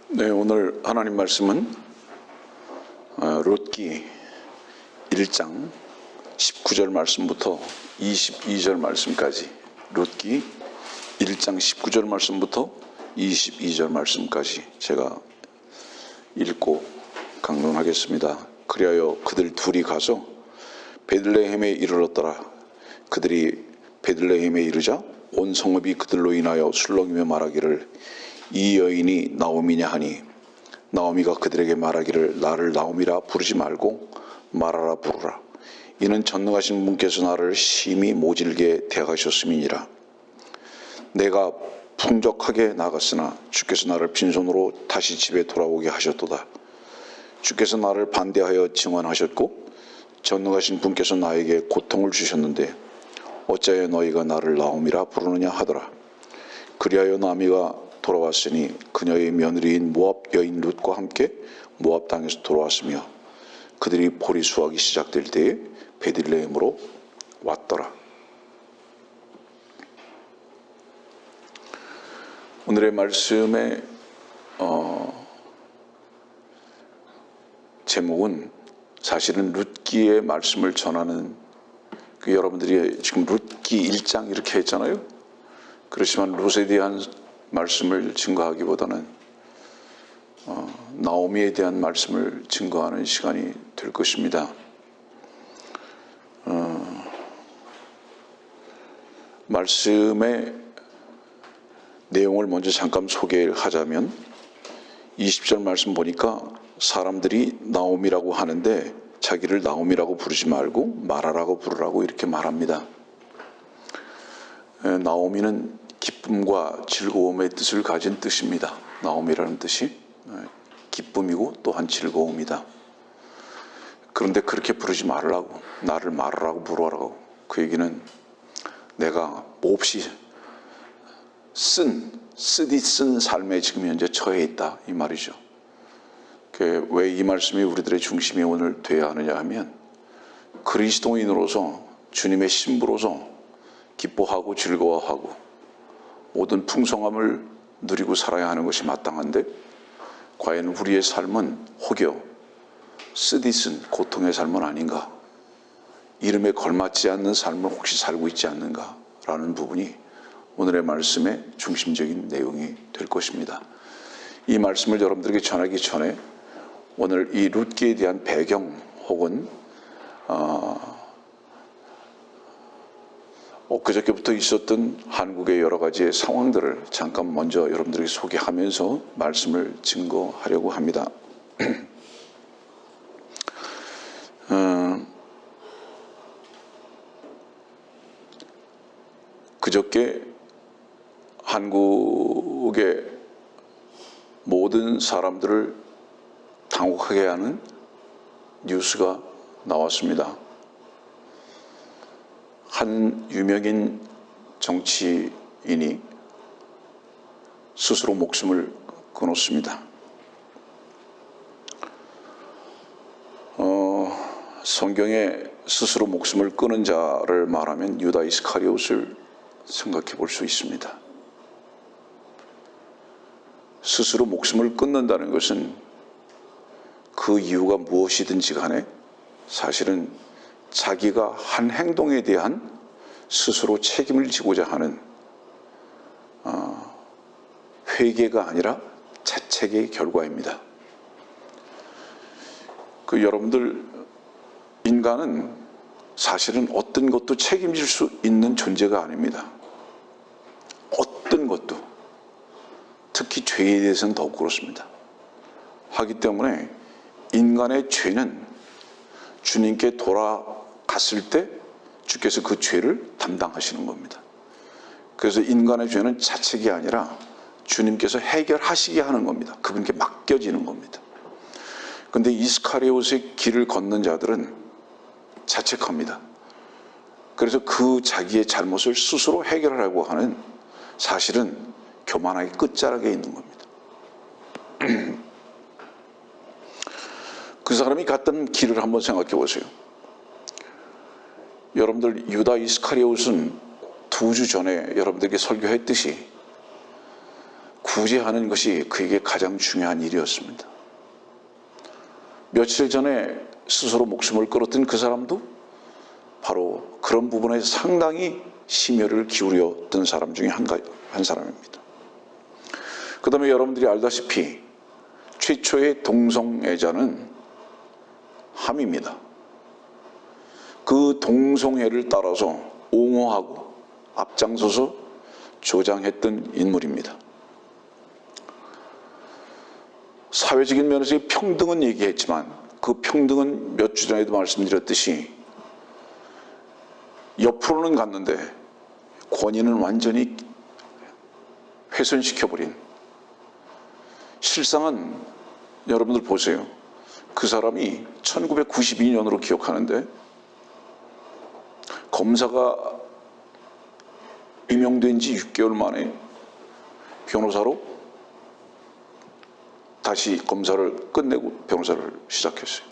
네, 오늘 하나님 말씀은 룻기 1장 19절 말씀부터 22절 말씀까지, 룻기 1장 19절 말씀부터 22절 말씀까지 제가 읽고 강론하겠습니다. 그리하여 그들 둘이 가서 베들레헴에 이르렀더라. 그들이 베들레헴에 이르자 온 성읍이 그들로 인하여 술렁이며 말하기를 이 여인이 나오미냐 하니, 나오미가 그들에게 말하기를 나를 나오미라 부르지 말고 마라라 부르라. 이는 전능하신 분께서 나를 심히 모질게 대하셨음이니라. 내가 풍족하게 나갔으나 주께서 나를 빈손으로 다시 집에 돌아오게 하셨도다. 주께서 나를 반대하여 증언하셨고 전능하신 분께서 나에게 고통을 주셨는데 어찌하여 너희가 나를 나오미라 부르느냐 하더라. 그리하여 나오미가 돌아왔으니 그녀의 며느리인 모압 여인 룻과 함께 모압 땅에서 돌아왔으며 그들이 보리 수확이 시작될 때에 베들레헴으로 왔더라. 오늘의 말씀의 제목은 사실은 룻기의 말씀을 전하는, 여러분들이 지금 룻기 1장 이렇게 했잖아요. 그렇지만 룻에 대한 말씀을 증거하기보다는 나오미에 대한 말씀을 증거하는 시간이 될 것입니다. 말씀의 내용을 먼저 잠깐 소개하자면 20절 말씀 보니까 사람들이 나오미라고 하는데 자기를 나오미라고 부르지 말고 마라라고 부르라고 이렇게 말합니다. 나오미는 기쁨과 즐거움의 뜻을 가진 뜻입니다. 나오미라는 뜻이 기쁨이고 또한 즐거움이다. 그런데 그렇게 부르지 말라고, 나를 마라라고 부르라고. 그 얘기는 내가 몹시 쓰디 쓴 삶에 지금 현재 처해 있다, 이 말이죠. 왜 이 말씀이 우리들의 중심에 오늘 되어야 하느냐 하면, 그리스도인으로서 주님의 신부로서 기뻐하고 즐거워하고 모든 풍성함을 누리고 살아야 하는 것이 마땅한데, 과연 우리의 삶은 혹여 쓰디쓴 고통의 삶은 아닌가, 이름에 걸맞지 않는 삶을 혹시 살고 있지 않는가라는 부분이 오늘의 말씀의 중심적인 내용이 될 것입니다. 이 말씀을 여러분들에게 전하기 전에 오늘 이 룻기에 대한 배경 혹은 엊그저께부터 있었던 한국의 여러 가지의 상황들을 잠깐 먼저 여러분들에게 소개하면서 말씀을 증거하려고 합니다. 그저께 한국의 모든 사람들을 당혹하게 하는 뉴스가 나왔습니다. 한 유명인 정치인이 스스로 목숨을 끊었습니다. 성경에 스스로 목숨을 끊은 자를 말하면 유다 이스카리옷을 생각해 볼 수 있습니다. 스스로 목숨을 끊는다는 것은 그 이유가 무엇이든지 간에 사실은 자기가 한 행동에 대한 스스로 책임을 지고자 하는 회개가 아니라 자책의 결과입니다. 여러분들, 인간은 사실은 어떤 것도 책임질 수 있는 존재가 아닙니다. 어떤 것도, 특히 죄에 대해서는 더욱 그렇습니다. 하기 때문에 인간의 죄는 주님께 돌아갔을 때 주께서 그 죄를 담당하시는 겁니다. 그래서 인간의 죄는 자책이 아니라 주님께서 해결하시게 하는 겁니다. 그분께 맡겨지는 겁니다. 그런데 이스카리옷의 길을 걷는 자들은 자책합니다. 그래서 그 자기의 잘못을 스스로 해결하려고 하는, 사실은 교만하게 끝자락에 있는 겁니다. 그 사람이 갔던 길을 한번 생각해 보세요. 여러분들, 유다 이스카리옷은 2주 전에 여러분들에게 설교했듯이 구제하는 것이 그에게 가장 중요한 일이었습니다. 며칠 전에 스스로 목숨을 끊었던 그 사람도 바로 그런 부분에 상당히 심혈을 기울였던 사람 중에 한 사람입니다. 그 다음에 여러분들이 알다시피 최초의 동성애자는 함입니다. 그 동성애를 따라서 옹호하고 앞장서서 조장했던 인물입니다. 사회적인 면에서 평등은 얘기했지만 그 평등은 몇 주 전에도 말씀드렸듯이 옆으로는 갔는데 권위는 완전히 훼손시켜버린, 실상은 여러분들 보세요. 그 사람이 1992년으로 기억하는데 검사가 임용된 지 6개월 만에 변호사로 다시 검사를 끝내고 변호사를 시작했어요.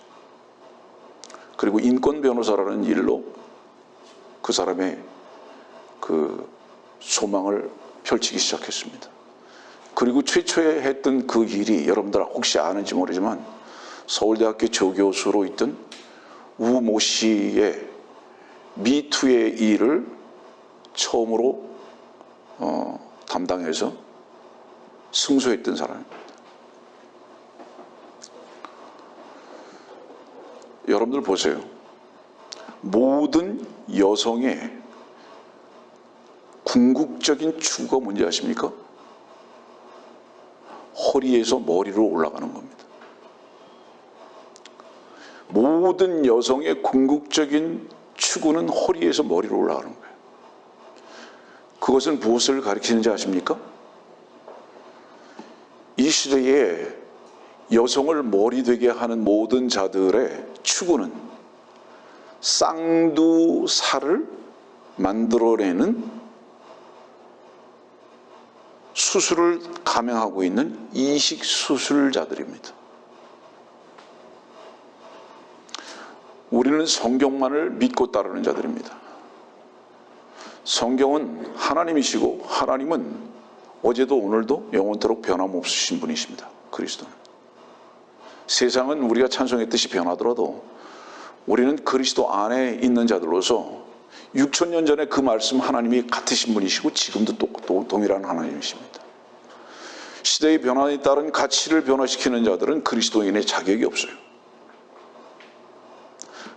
그리고 인권 변호사라는 일로 그 사람의 그 소망을 펼치기 시작했습니다. 그리고 최초에 했던 그 일이 여러분들 혹시 아는지 모르지만 서울대학교 조교수로 있던 우모 씨의 미투의 일을 처음으로 담당해서 승소했던 사람입니다. 여러분들 보세요. 모든 여성의 궁극적인 추구가 뭔지 아십니까? 허리에서 머리로 올라가는 겁니다. 모든 여성의 궁극적인 추구는 허리에서 머리로 올라가는 거예요. 그것은 무엇을 가리키는지 아십니까? 이 시대에 여성을 머리되게 하는 모든 자들의 추구는 쌍두살을 만들어내는 수술을 감행하고 있는 이식 수술자들입니다. 우리는 성경만을 믿고 따르는 자들입니다. 성경은 하나님이시고 하나님은 어제도 오늘도 영원토록 변함없으신 분이십니다. 그리스도는. 세상은 우리가 찬송했듯이 변하더라도 우리는 그리스도 안에 있는 자들로서 6,000년 전에 그 말씀 하나님이 같으신 분이시고 지금도 동일한 하나님이십니다. 시대의 변화에 따른 가치를 변화시키는 자들은 그리스도인의 자격이 없어요.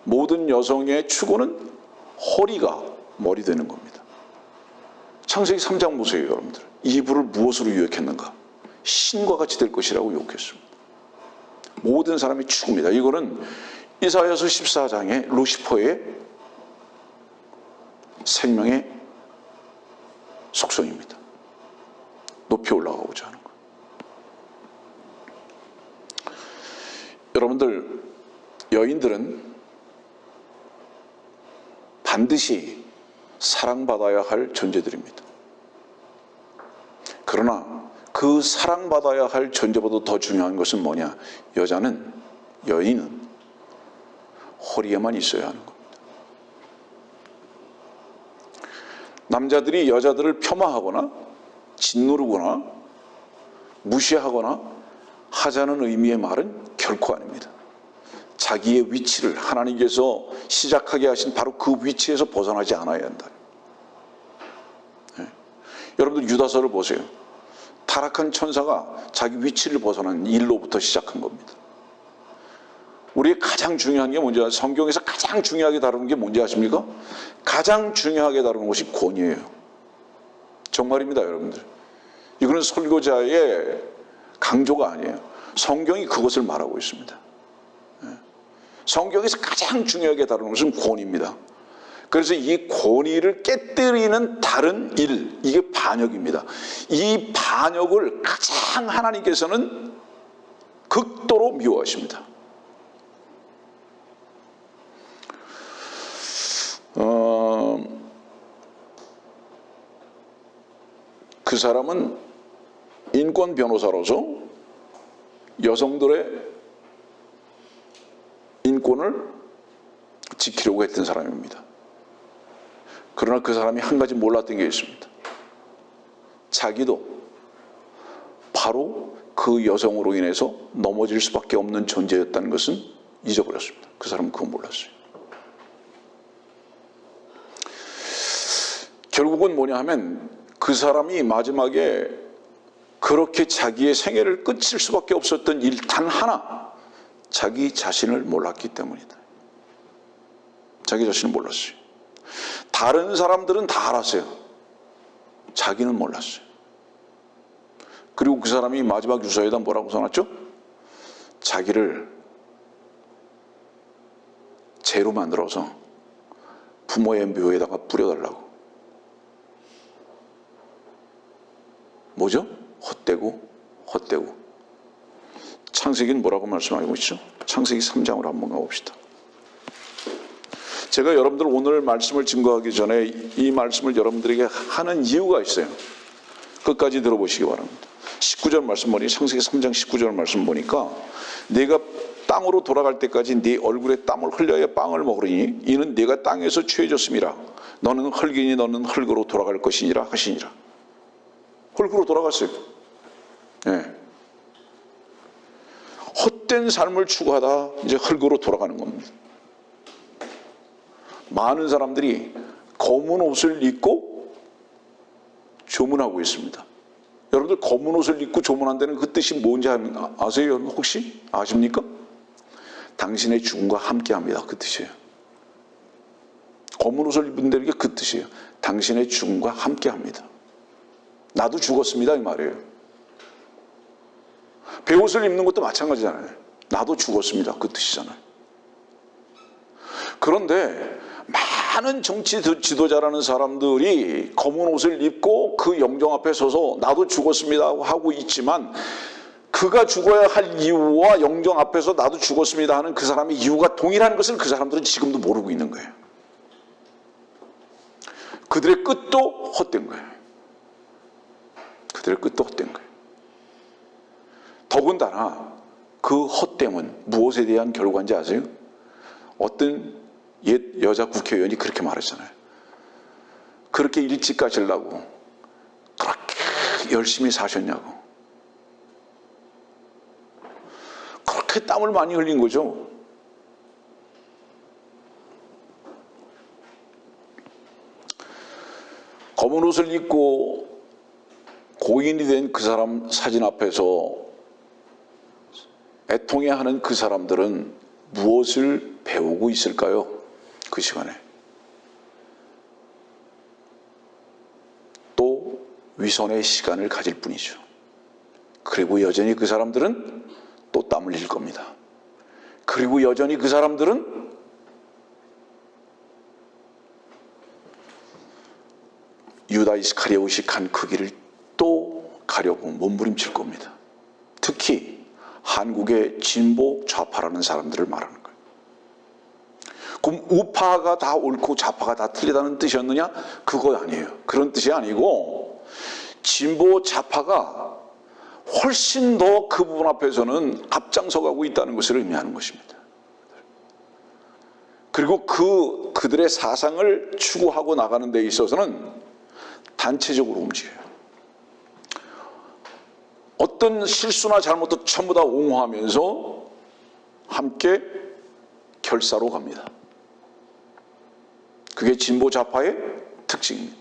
모든 여성의 추구는 허리가 머리 되는 겁니다. 창세기 3장 보세요, 여러분들. 이브를 무엇으로 유혹했는가? 신과 같이 될 것이라고 유혹했습니다. 모든 사람이 추구입니다. 이거는 이사야서 14장의 루시퍼의 생명의 속성입니다. 높이 올라가고자 하는 거예요. 여러분들, 여인들은 반드시 사랑받아야 할 존재들입니다. 그러나 그 사랑받아야 할 존재보다 더 중요한 것은 뭐냐? 여인은 허리에만 있어야 하는 겁니다. 남자들이 여자들을 폄하하거나 짓누르거나 무시하거나 하자는 의미의 말은 결코 아닙니다. 자기의 위치를 하나님께서 시작하게 하신 바로 그 위치에서 벗어나지 않아야 한다. 네. 여러분들 유다서를 보세요. 타락한 천사가 자기 위치를 벗어난 일로부터 시작한 겁니다. 우리의 가장 중요한 게 뭔지 아세요? 성경에서 가장 중요하게 다루는 게 뭔지 아십니까? 가장 중요하게 다루는 것이 권위예요. 정말입니다, 여러분들. 이거는 설교자의 강조가 아니에요. 성경이 그것을 말하고 있습니다. 성경에서 가장 중요하게 다루는 것은 권위입니다. 그래서 이 권위를 깨뜨리는 다른 일, 이게 반역입니다. 이 반역을 가장 하나님께서는 극도로 미워하십니다. 그 사람은 인권 변호사로서 여성들의 인권을 지키려고 했던 사람입니다. 그러나 그 사람이 한 가지 몰랐던 게 있습니다. 자기도 바로 그 여성으로 인해서 넘어질 수밖에 없는 존재였다는 것은 잊어버렸습니다. 그 사람은 그거 몰랐어요. 결국은 뭐냐 하면 그 사람이 마지막에 그렇게 자기의 생애를 끝일 수밖에 없었던 일 단 하나, 자기 자신을 몰랐기 때문이다. 자기 자신을 몰랐어요. 다른 사람들은 다 알았어요. 자기는 몰랐어요. 그리고 그 사람이 마지막 유서에다 뭐라고 써놨죠? 자기를 재로 만들어서 부모의 묘에다가 뿌려달라고. 뭐죠? 헛되고. 창세기는 뭐라고 말씀하고 있죠? 창세기 3장으로 한번 가봅시다. 제가 여러분들 오늘 말씀을 증거하기 전에 이 말씀을 여러분들에게 하는 이유가 있어요. 끝까지 들어보시기 바랍니다. 19절 말씀 보니, 창세기 3장 19절 말씀 보니까 내가 땅으로 돌아갈 때까지 네 얼굴에 땀을 흘려야 빵을 먹으리니 이는 네가 땅에서 취해졌음이라. 너는 흙이니 너는 흙으로 돌아갈 것이니라 하시니라. 흙으로 돌아갔어요. 네. 헛된 삶을 추구하다 이제 흙으로 돌아가는 겁니다. 많은 사람들이 검은 옷을 입고 조문하고 있습니다. 여러분들 검은 옷을 입고 조문한다는 그 뜻이 뭔지 아세요? 혹시 아십니까? 당신의 죽음과 함께합니다. 그 뜻이에요. 검은 옷을 입은 게 그 뜻이에요. 당신의 죽음과 함께합니다. 나도 죽었습니다 이 말이에요. 베옷을 입는 것도 마찬가지잖아요. 나도 죽었습니다 그 뜻이잖아요. 그런데 많은 정치 지도자라는 사람들이 검은 옷을 입고 그 영정 앞에 서서 나도 죽었습니다 하고 있지만 그가 죽어야 할 이유와 영정 앞에서 나도 죽었습니다 하는 그 사람의 이유가 동일한 것을 그 사람들은 지금도 모르고 있는 거예요. 그들의 끝도 헛된 거예요. 그들의 끝도 헛된 거예요. 더군다나 그 헛됨은 무엇에 대한 결과인지 아세요? 어떤 옛 여자 국회의원이 그렇게 말했잖아요. 그렇게 일찍 가시려고 그렇게 열심히 사셨냐고. 그렇게 땀을 많이 흘린 거죠. 검은 옷을 입고 고인이 된 그 사람 사진 앞에서 애통해하는 그 사람들은 무엇을 배우고 있을까요? 그 시간에 또 위선의 시간을 가질 뿐이죠. 그리고 여전히 그 사람들은 또 땀 흘릴 겁니다. 그리고 여전히 그 사람들은 유다 이스카리옷이 간 그 길을 또 가려고 몸부림칠 겁니다. 특히 한국의 진보 좌파라는 사람들을 말하는 거예요. 그럼 우파가 다 옳고 좌파가 다 틀리다는 뜻이었느냐? 그거 아니에요. 그런 뜻이 아니고 진보 좌파가 훨씬 더 그 부분 앞에서는 앞장서 가고 있다는 것을 의미하는 것입니다. 그리고 그들의 사상을 추구하고 나가는 데 있어서는 단체적으로 움직여요. 어떤 실수나 잘못도 전부 다 옹호하면서 함께 결사로 갑니다. 그게 진보 좌파의 특징입니다.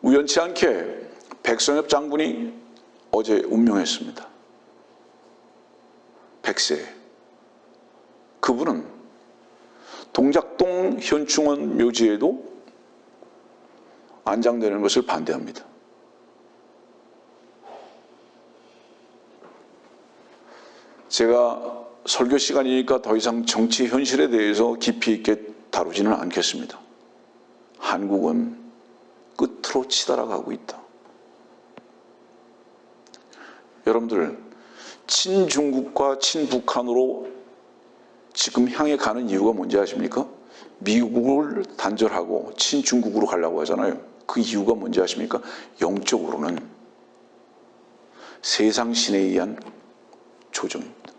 우연치 않게 백선엽 장군이 어제 운명했습니다. 100세. 그분은 동작동 현충원 묘지에도 안장되는 것을 반대합니다. 제가 설교 시간이니까 더 이상 정치 현실에 대해서 깊이 있게 다루지는 않겠습니다. 한국은 끝으로 치달아가고 있다. 여러분들, 친중국과 친북한으로 지금 향해 가는 이유가 뭔지 아십니까? 미국을 단절하고 친중국으로 가려고 하잖아요. 그 이유가 뭔지 아십니까? 영적으로는 세상 신에 의한 조정입니다.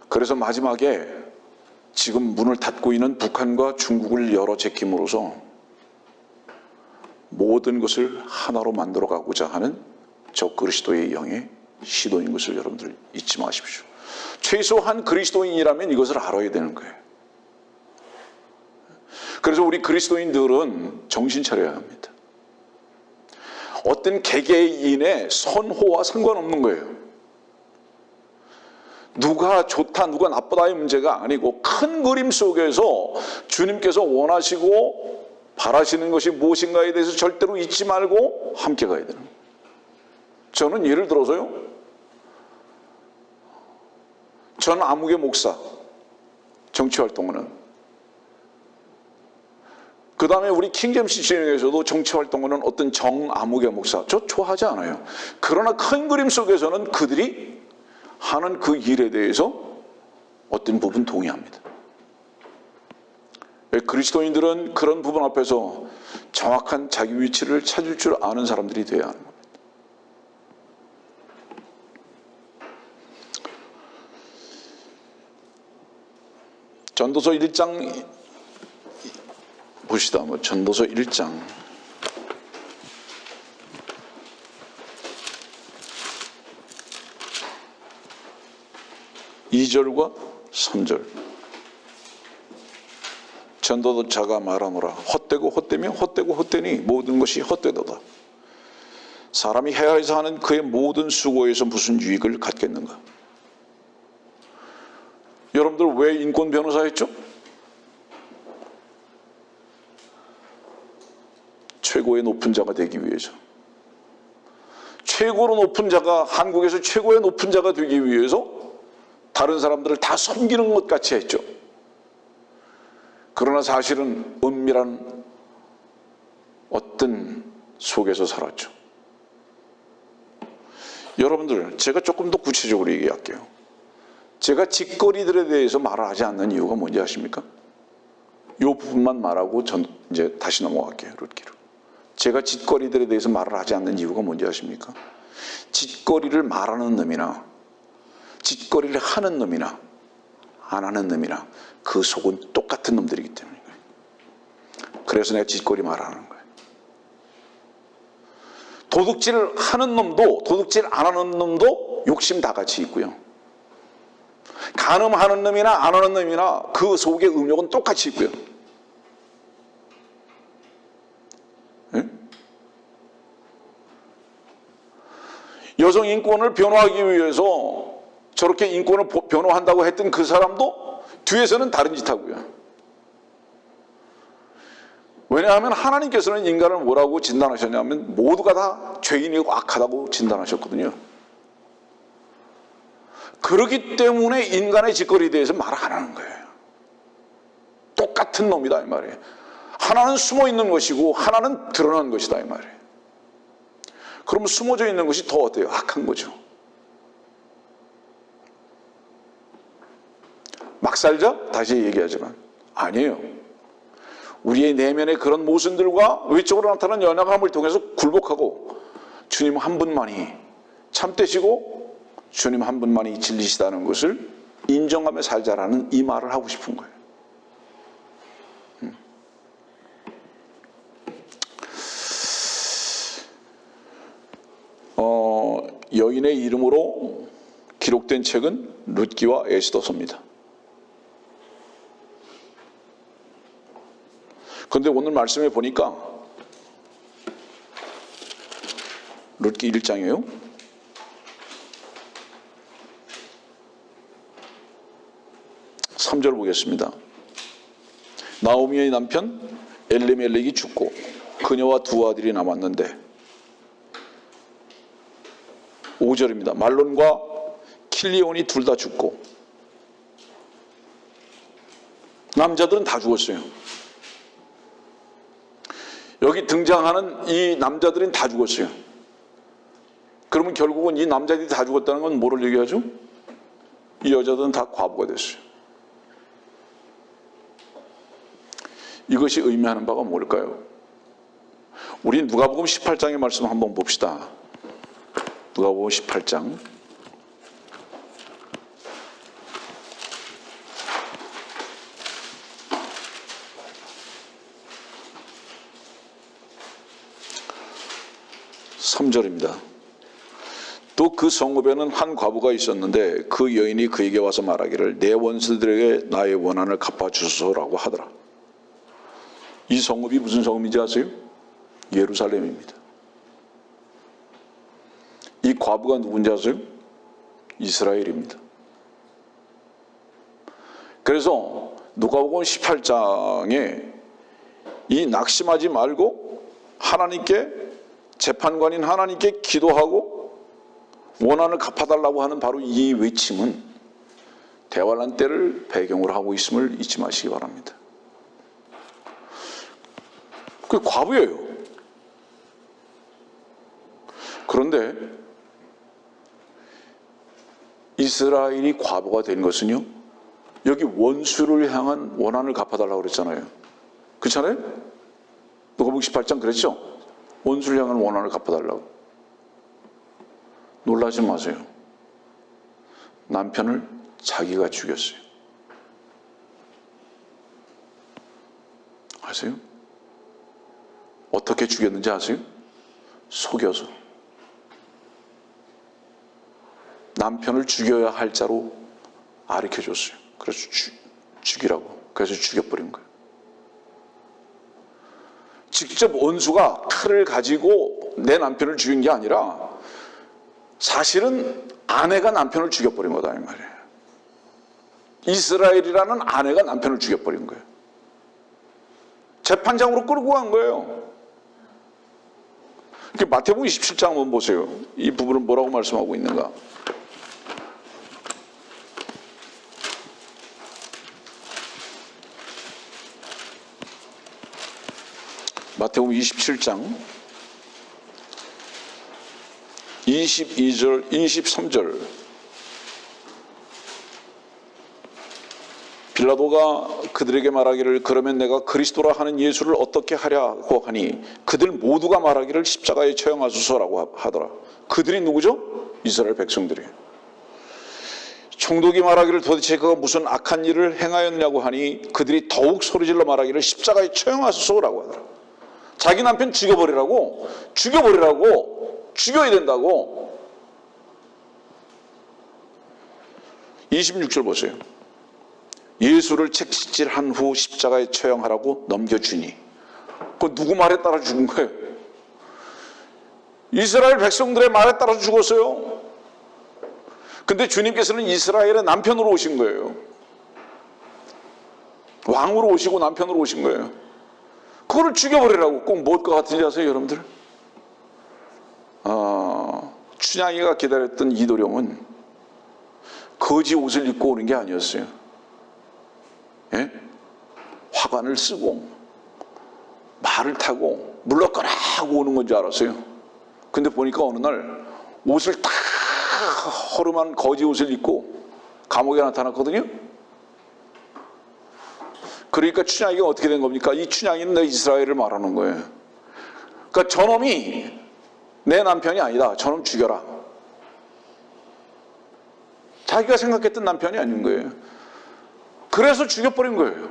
그래서 마지막에 지금 문을 닫고 있는 북한과 중국을 열어 제낌으로써 모든 것을 하나로 만들어가고자 하는 저 그리스도의 영의 시도인 것을 여러분들 잊지 마십시오. 최소한 그리스도인이라면 이것을 알아야 되는 거예요. 그래서 우리 그리스도인들은 정신 차려야 합니다. 어떤 개개인의 선호와 상관없는 거예요. 누가 좋다 누가 나쁘다의 문제가 아니고 큰 그림 속에서 주님께서 원하시고 바라시는 것이 무엇인가에 대해서 절대로 잊지 말고 함께 가야 되는 거예요. 저는 예를 들어서요, 전 아무개 목사 정치활동하는, 그 다음에 우리 킹제임스 진영에서도 정치활동하는 어떤 정아무개 목사, 저 좋아하지 않아요. 그러나 큰 그림 속에서는 그들이 하는 그 일에 대해서 어떤 부분 동의합니다. 그리스도인들은 그런 부분 앞에서 정확한 자기 위치를 찾을 줄 아는 사람들이 되어야 하는 겁니다. 전도서 1장 보시다. 전도서 1장 2절과 3절. 전도자가 말하노라. 헛되고 헛되며 헛되고 헛되니 모든 것이 헛되도다. 사람이 헤아려서 하는 그의 모든 수고에서 무슨 유익을 갖겠는가? 여러분들 왜 인권 변호사 했죠? 최고의 높은 자가 되기 위해서. 최고로 높은 자가, 한국에서 최고의 높은 자가 되기 위해서 다른 사람들을 다 섬기는 것 같이 했죠. 그러나 사실은 은밀한 어떤 속에서 살았죠. 여러분들, 제가 조금 더 구체적으로 얘기할게요. 제가 짓거리들에 대해서 말을 하지 않는 이유가 뭔지 아십니까? 이 부분만 말하고 이제 다시 넘어갈게요. 룻기로. 제가 짓거리들에 대해서 말을 하지 않는 이유가 뭔지 아십니까? 짓거리를 말하는 놈이나 짓거리를 하는 놈이나 안 하는 놈이나 그 속은 똑같은 놈들이기 때문에. 그래서 내가 짓거리 말하는 거예요. 도둑질 하는 놈도 도둑질 안 하는 놈도 욕심 다 같이 있고요. 간음하는 놈이나 안 하는 놈이나 그 속의 음욕은 똑같이 있고요. 네? 여성 인권을 변호하기 위해서 저렇게 인권을 변호한다고 했던 그 사람도 뒤에서는 다른 짓 하고요. 왜냐하면 하나님께서는 인간을 뭐라고 진단하셨냐면 모두가 다 죄인이고 악하다고 진단하셨거든요. 그렇기 때문에 인간의 짓거리에 대해서 말을 안 하는 거예요. 똑같은 놈이다 이 말이에요. 하나는 숨어 있는 것이고 하나는 드러난 것이다 이 말이에요. 그럼 숨어져 있는 것이 더 어때요? 악한 거죠. 막 살자? 다시 얘기하지만 아니에요. 우리의 내면의 그런 모순들과 외적으로 나타난 연약함을 통해서 굴복하고 주님 한 분만이 참되시고 주님 한 분만이 진리시다는 것을 인정하며 살자라는 이 말을 하고 싶은 거예요. 여인의 이름으로 기록된 책은 룻기와 에스더서입니다. 그런데 오늘 말씀에 보니까 룻기 1장이에요. 3절 보겠습니다. 나오미의 남편 엘리멜렉이 죽고 그녀와 두 아들이 남았는데 5절입니다. 말론과 킬리온이 둘 다 죽고 남자들은 다 죽었어요. 여기 등장하는 이 남자들은 다 죽었어요. 그러면 결국은 이 남자들이 다 죽었다는 건 뭐를 얘기하죠? 이 여자들은 다 과부가 됐어요. 이것이 의미하는 바가 뭘까요? 우리 누가복음 18장의 말씀 한번 봅시다. 누가복음 18장 3절입니다. 또 그 성읍에는 한 과부가 있었는데 그 여인이 그에게 와서 말하기를 내 원수들에게 나의 원한을 갚아주소서라고 하더라. 이 성읍이 무슨 성읍인지 아세요? 예루살렘입니다. 이 과부가 누군지 아세요? 이스라엘입니다. 그래서 누가복음 18장에 이 낙심하지 말고 하나님께, 재판관인 하나님께 기도하고 원한을 갚아달라고 하는 바로 이 외침은 대환란 때를 배경으로 하고 있음을 잊지 마시기 바랍니다. 그 과부예요. 그런데 이스라엘이 과부가 된 것은요, 여기 원수를 향한 원한을 갚아달라고 그랬잖아요. 그렇잖아요? 누가복음 18장 그랬죠? 원수를 향한 원한을 갚아달라고. 놀라지 마세요. 남편을 자기가 죽였어요. 아세요? 어떻게 죽였는지 아세요? 속여서. 남편을 죽여야 할 자로 가르쳐줬어요. 그래서 죽이라고. 그래서 죽여버린 거예요. 직접 원수가 칼을 가지고 내 남편을 죽인 게 아니라 사실은 아내가 남편을 죽여버린 거다 이 말이에요. 이스라엘이라는 아내가 남편을 죽여버린 거예요. 재판장으로 끌고 간 거예요. 마태복음 27장 한번 보세요. 이 부분은 뭐라고 말씀하고 있는가? 마태복음 27장 22절, 23절. 빌라도가 그들에게 말하기를 그러면 내가 그리스도라 하는 예수를 어떻게 하려고 하니 그들 모두가 말하기를 십자가에 처형하소서라고 하더라. 그들이 누구죠? 이스라엘 백성들이. 총독이 말하기를 도대체 그가 무슨 악한 일을 행하였냐고 하니 그들이 더욱 소리질러 말하기를 십자가에 처형하소서라고 하더라. 자기 남편 죽여버리라고, 죽여야 된다고. 26절 보세요. 예수를 채찍질한 후 십자가에 처형하라고 넘겨주니. 그 누구 말에 따라 죽은 거예요? 이스라엘 백성들의 말에 따라 죽었어요. 근데 주님께서는 이스라엘의 남편으로 오신 거예요. 왕으로 오시고 남편으로 오신 거예요. 그거를 죽여버리라고. 꼭 뭘 것 같은지 아세요, 여러분들? 춘향이가 기다렸던 이도령은 거지 옷을 입고 오는 게 아니었어요. 예? 화관을 쓰고 말을 타고 물러가라 하고 오는 건 줄 알았어요. 근데 보니까 어느 날 옷을 다 허름한 거지 옷을 입고 감옥에 나타났거든요. 그러니까 춘향이가 어떻게 된 겁니까? 이 춘향이는 내 이스라엘을 말하는 거예요. 그러니까 저놈이 내 남편이 아니다. 저놈 죽여라. 자기가 생각했던 남편이 아닌 거예요. 그래서 죽여버린 거예요.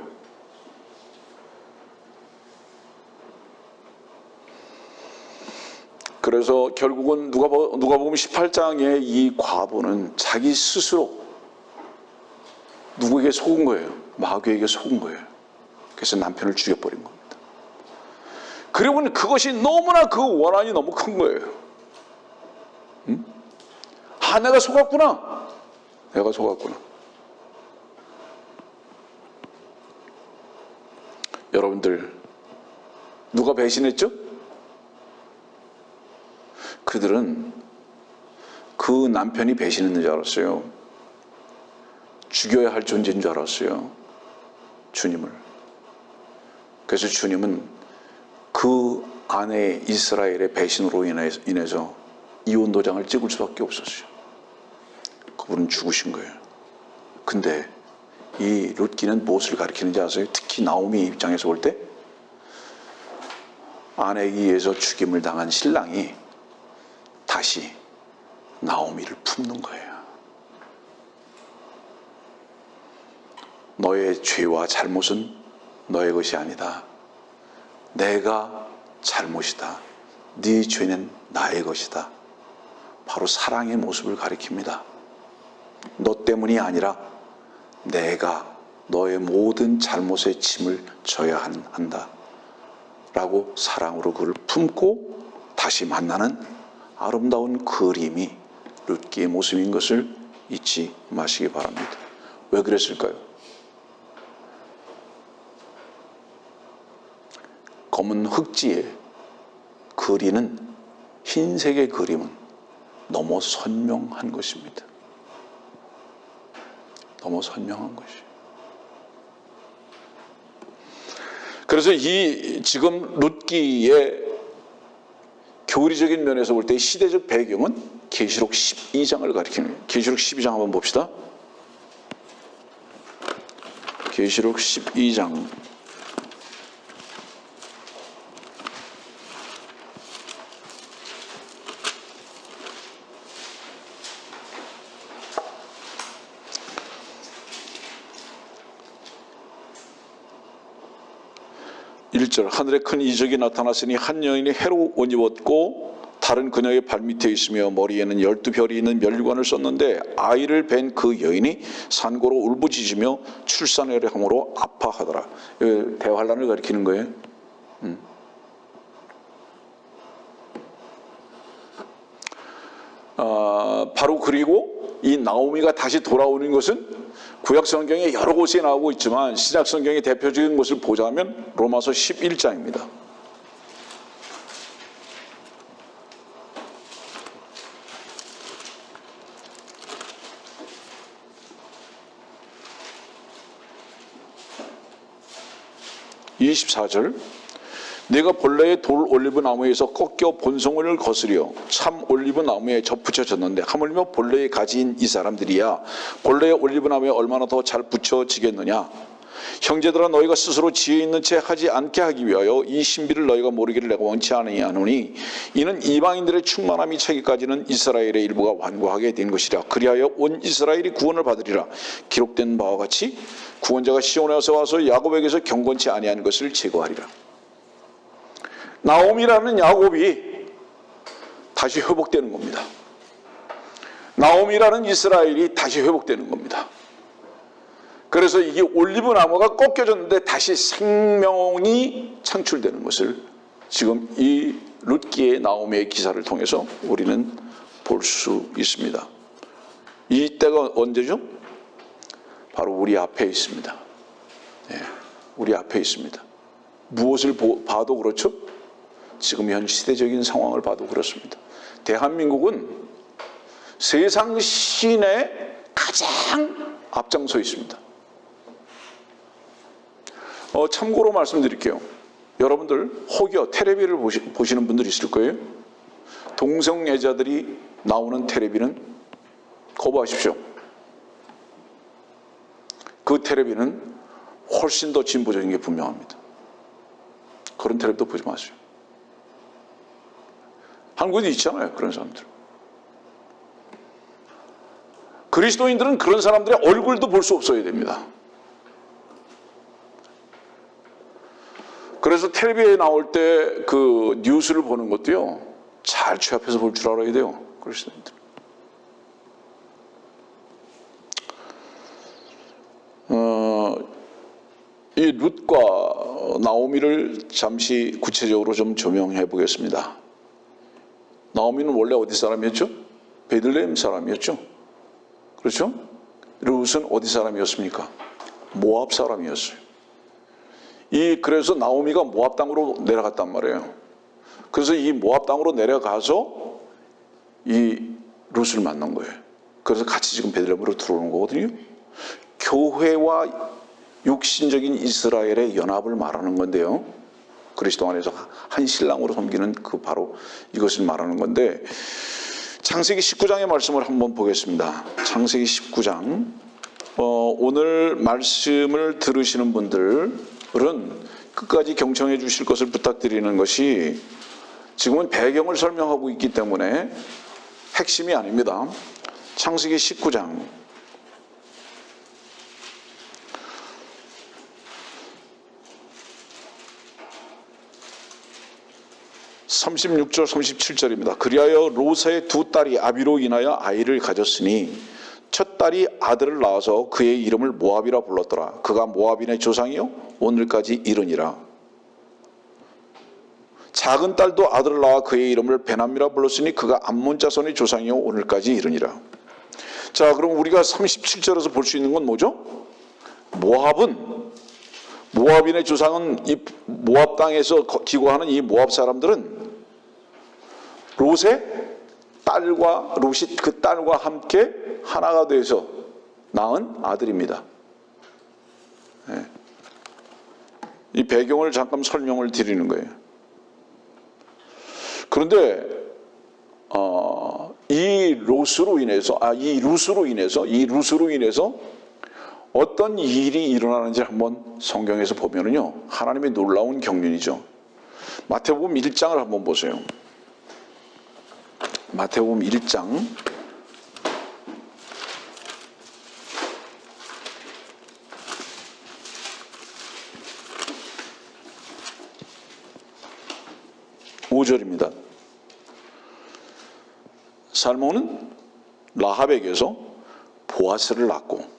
그래서 결국은 누가복음 18장의 이 과부는 자기 스스로 누구에게 속은 거예요? 마귀에게 속은 거예요. 그래서 남편을 죽여버린 겁니다. 그리고 그것이 너무나 그 원한이 너무 큰 거예요. 응? 내가 속았구나. 내가 속았구나. 여러분들, 누가 배신했죠? 그들은 그 남편이 배신했는 줄 알았어요. 죽여야 할 존재인 줄 알았어요. 주님을. 그래서 주님은 그 아내 이스라엘의 배신으로 인해서 이혼 도장을 찍을 수밖에 없었어요. 그분은 죽으신 거예요. 근데 이 룻기는 무엇을 가리키는지 아세요? 특히 나오미 입장에서 볼 때 아내에 의해서 죽임을 당한 신랑이 다시 나오미를 품는 거예요. 너의 죄와 잘못은 너의 것이 아니다. 내가 잘못이다. 네 죄는 나의 것이다. 바로 사랑의 모습을 가리킵니다. 너 때문이 아니라 내가 너의 모든 잘못의 짐을 져야 한다 라고 사랑으로 그를 품고 다시 만나는 아름다운 그림이 룻기의 모습인 것을 잊지 마시기 바랍니다. 왜 그랬을까요? 검은 흙지에 그리는 흰색의 그림은 너무 선명한 것입니다. 너무 선명한 것이에요. 그래서 이 지금 룻기의 교리적인 면에서 볼 때 시대적 배경은 계시록 12장을 가리키는 거예요. 계시록 12장 한번 봅시다. 계시록 12장 1절 하늘에 큰 이적이 나타났으니 한 여인이 해로 옷 입었고 달은 그녀의 발밑에 있으며 머리에는 12별이 있는 멸관을 썼는데 아이를 뵌 그 여인이 산고로 울부짖으며 출산하려 함으로 아파하더라. 대환란을 가리키는 거예요. 바로 그리고 이 나오미가 다시 돌아오는 것은 구약 성경에 여러 곳에 나오고 있지만 신약 성경의 대표적인 것을 보자면 로마서 11장입니다. (24절) 내가 본래의 돌 올리브 나무에서 꺾여 본송을 거스려 참 올리브 나무에 접붙여졌는데 하물며 본래의 가지인 이 사람들이야 본래의 올리브 나무에 얼마나 더 잘 붙여지겠느냐. 형제들아 너희가 스스로 지혜 있는 채 하지 않게 하기 위하여 이 신비를 너희가 모르기를 내가 원치 아니하노니 이는 이방인들의 충만함이 차기까지는 이스라엘의 일부가 완고하게 된 것이라. 그리하여 온 이스라엘이 구원을 받으리라. 기록된 바와 같이 구원자가 시온에서 와서 야곱에게서 경건치 아니한 것을 제거하리라. 나오미라는 야곱이 다시 회복되는 겁니다. 나오미라는 이스라엘이 다시 회복되는 겁니다. 그래서 이게 올리브 나무가 꺾여졌는데 다시 생명이 창출되는 것을 지금 이 룻기의 나오미의 기사를 통해서 우리는 볼 수 있습니다. 이때가 언제죠? 바로 우리 앞에 있습니다. 네, 우리 앞에 있습니다. 무엇을 봐도 그렇죠? 지금 현 시대적인 상황을 봐도 그렇습니다. 대한민국은 세상 시내 가장 앞장서 있습니다. 참고로 말씀드릴게요. 여러분들 혹여 텔레비를 보시는 분들이 있을 거예요. 동성애자들이 나오는 텔레비는 거부하십시오. 그 텔레비는 훨씬 더 진보적인 게 분명합니다. 그런 텔레비도 보지 마세요. 한국에도 있잖아요, 그런 사람들. 그리스도인들은 그런 사람들의 얼굴도 볼 수 없어야 됩니다. 그래서 텔레비에 나올 때 그 뉴스를 보는 것도요, 잘 취합해서 볼 줄 알아야 돼요, 그리스도인들. 이 룻과 나오미를 잠시 구체적으로 좀 조명해 보겠습니다. 나오미는 원래 어디 사람이었죠? 베들레헴 사람이었죠. 그렇죠? 룻은 어디 사람이었습니까? 모압 사람이었어요. 그래서 나오미가 모압 땅으로 내려갔단 말이에요. 그래서 이 모압 땅으로 내려가서 이 룻을 만난 거예요. 그래서 같이 지금 베들레헴으로 들어오는 거거든요. 교회와 육신적인 이스라엘의 연합을 말하는 건데요. 그리스도 안에서 한 신랑으로 섬기는 바로 이것을 말하는 건데, 창세기 19장의 말씀을 한번 보겠습니다. 창세기 19장. 오늘 말씀을 들으시는 분들은 끝까지 경청해 주실 것을 부탁드리는 것이, 지금은 배경을 설명하고 있기 때문에 핵심이 아닙니다. 창세기 19장. 36절 37절입니다. 그리하여 롯의 두 딸이 아비로 인하여 아이를 가졌으니 첫 딸이 아들을 낳아서 그의 이름을 모압이라 불렀더라. 그가 모압인의 조상이요 오늘까지 이르니라. 작은 딸도 아들을 낳아 그의 이름을 베남이라 불렀으니 그가 암몬 자손의 조상이요 오늘까지 이르니라. 자, 그럼 우리가 37절에서 볼 수 있는 건 뭐죠? 모압인의 조상은 이 모압 땅에서 기고하는 이 모압 사람들은 롯의 딸과 롯이 그 딸과 함께 하나가 돼서 낳은 아들입니다. 네. 이 배경을 잠깐 설명을 드리는 거예요. 그런데 이 룻으로 인해서 어떤 일이 일어나는지 한번 성경에서 보면은요, 하나님의 놀라운 경륜이죠. 마태복음 1장을 한번 보세요. 마태복음 1장 5절입니다. 살몬은 라합에게서 보아스를 낳고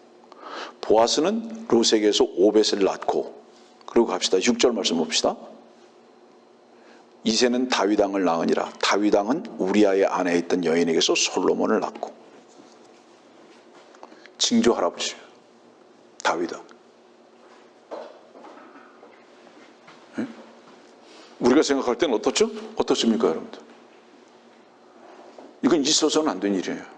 보아스는 롯에게서 오벳을 낳고, 그리고 갑시다. 6절 말씀 봅시다. 이새는 다윗 왕을 낳으니라. 다윗 왕은 우리아의 아내에 있던 여인에게서 솔로몬을 낳고. 징조 할아버지예요, 다윗 왕. 네? 우리가 생각할 때는 어떻습니까, 여러분들? 이건 있어서는 안 된 일이에요.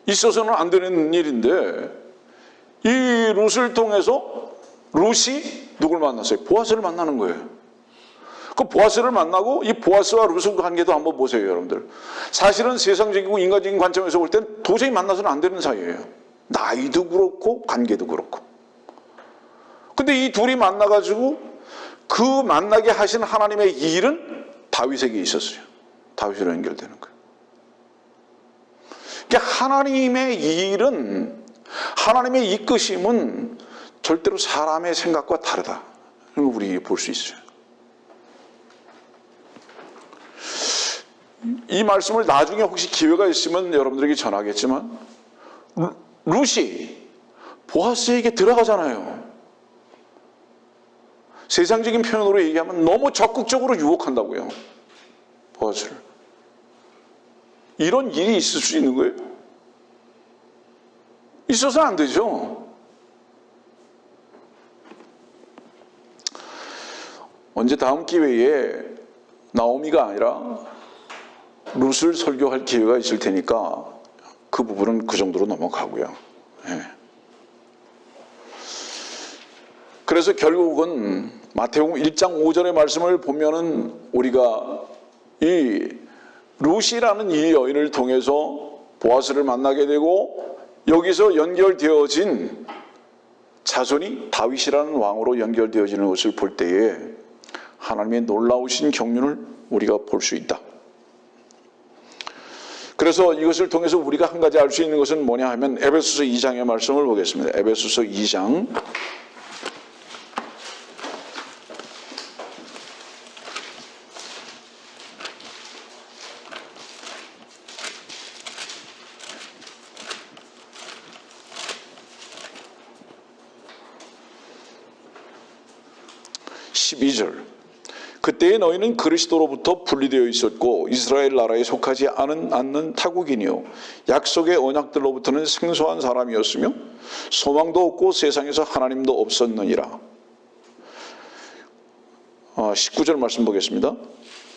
있어서는 안 되는 일인데, 이 룻을 통해서 룻이 누굴 만났어요? 보아스를 만나는 거예요. 그 보아스를 만나고, 이 보아스와 룻의 관계도 한번 보세요, 여러분들. 사실은 세상적이고 인간적인 관점에서 볼 땐 도저히 만나서는 안 되는 사이예요. 나이도 그렇고 관계도 그렇고. 근데 이 둘이 만나가지고 그 만나게 하신 하나님의 일은 다윗에게 있었어요. 다윗으로 연결되는 거예요. 그러니까 하나님의 일은, 하나님의 이끄심은 절대로 사람의 생각과 다르다. 우리 볼 수 있어요. 이 말씀을 나중에 혹시 기회가 있으면 여러분들에게 전하겠지만, 룻이 보아스에게 들어가잖아요. 세상적인 표현으로 얘기하면 너무 적극적으로 유혹한다고요, 보아스를. 이런 일이 있을 수 있는 거예요? 있어서는 안 되죠. 언제 다음 기회에 나오미가 아니라 룻을 설교할 기회가 있을 테니까 그 부분은 그 정도로 넘어가고요. 네. 그래서 결국은 마태복음 1장 5절의 말씀을 보면은 우리가 이 룻이라는 이 여인을 통해서 보아스를 만나게 되고, 여기서 연결되어진 자손이 다윗이라는 왕으로 연결되어지는 것을 볼 때에 하나님의 놀라우신 경륜을 우리가 볼 수 있다. 그래서 이것을 통해서 우리가 한 가지 알 수 있는 것은 뭐냐 하면 에베소서 2장의 말씀을 보겠습니다. 에베소서 2장 12절. 그때의 너희는 그리스도로부터 분리되어 있었고 이스라엘 나라에 속하지 않는 타국인이요 약속의 언약들로부터는 생소한 사람이었으며 소망도 없고 세상에서 하나님도 없었느니라. 19절 말씀 보겠습니다.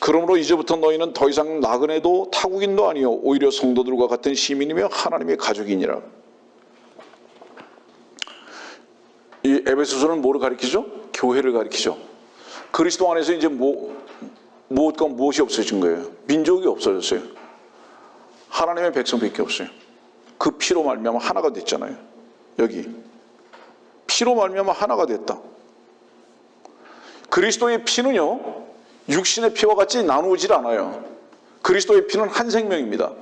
그러므로 이제부터 너희는 더 이상 나그네도 타국인도 아니요 오히려 성도들과 같은 시민이며 하나님의 가족이니라. 이 에베소서는 뭐를 가리키죠? 교회를 가리키죠. 그리스도 안에서 이제 무엇이 없어진 거예요? 민족이 없어졌어요. 하나님의 백성밖에 없어요. 그 피로 말미암아 하나가 됐잖아요. 여기 피로 말미암아 하나가 됐다. 그리스도의 피는요, 육신의 피와 같이 나누어질 않아요. 그리스도의 피는 한 생명입니다.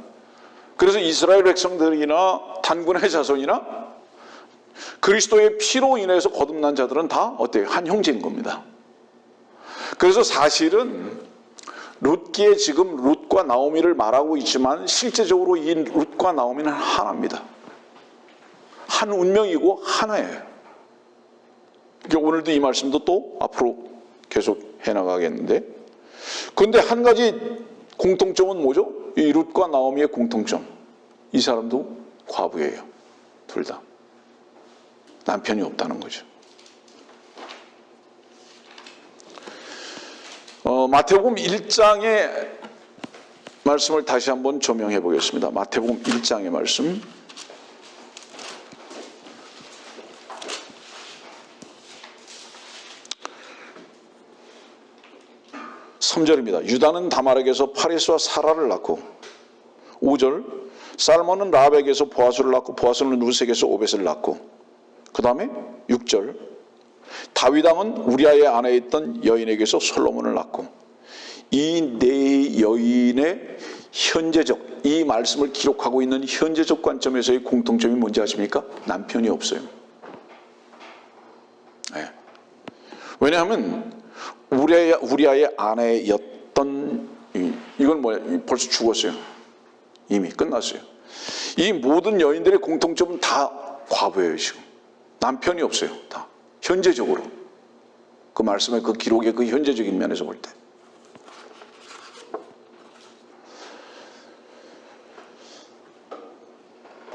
그래서 이스라엘 백성들이나 단군의 자손이나 그리스도의 피로 인해서 거듭난 자들은 다 어때요? 한 형제인 겁니다. 그래서 사실은 룻기에 지금 룻과 나오미를 말하고 있지만 실제적으로 이 룻과 나오미는 하나입니다. 한 운명이고 하나예요. 그러니까 오늘도 이 말씀도 또 앞으로 계속 해나가겠는데, 그런데 한 가지 공통점은 뭐죠? 이 룻과 나오미의 공통점, 이 사람도 과부예요. 둘 다 남편이 없다는 거죠. 마태복음 1장의 말씀을 다시 한번 조명해 보겠습니다. 마태복음 1장의 말씀. (3절입니다) 유다는 다말에게서 파레스와 사라를 낳고, 5절 살몬은 라합에게서 보아스를 낳고, 보아스는 룻에게서 오벳을 낳고, 그 다음에 6절 다윗 왕은 우리아의 아내에 있던 여인에게서 솔로몬을 낳고. 이 네 여인의 현재적, 이 말씀을 기록하고 있는 현재적 관점에서의 공통점이 뭔지 아십니까? 남편이 없어요. 네. 왜냐하면 우리아의 아내였던, 이건 뭐야? 벌써 죽었어요. 이미 끝났어요. 이 모든 여인들의 공통점은 다 과부예요. 지금 남편이 없어요. 다 현재적으로, 그 말씀의 그 기록의 그 현재적인 면에서 볼 때.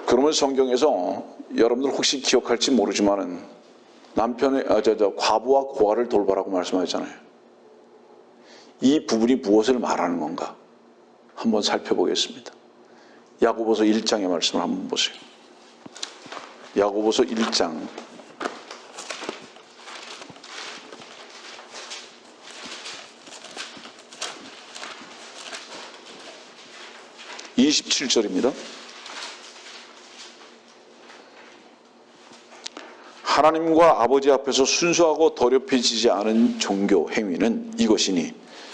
그러면 성경에서 여러분들 혹시 기억할지 모르지만은 과부와 고아를 돌보라고 말씀하셨잖아요. 이 부분이 무엇을 말하는 건가 한번 살펴보겠습니다. 야고보서 1장의 말씀을 한번 보세요. 야고보서 1장 27절입니다. 하나님과 아버지 앞에서 순수하고 더럽혀지지 않은 종교 행위는 이것이니,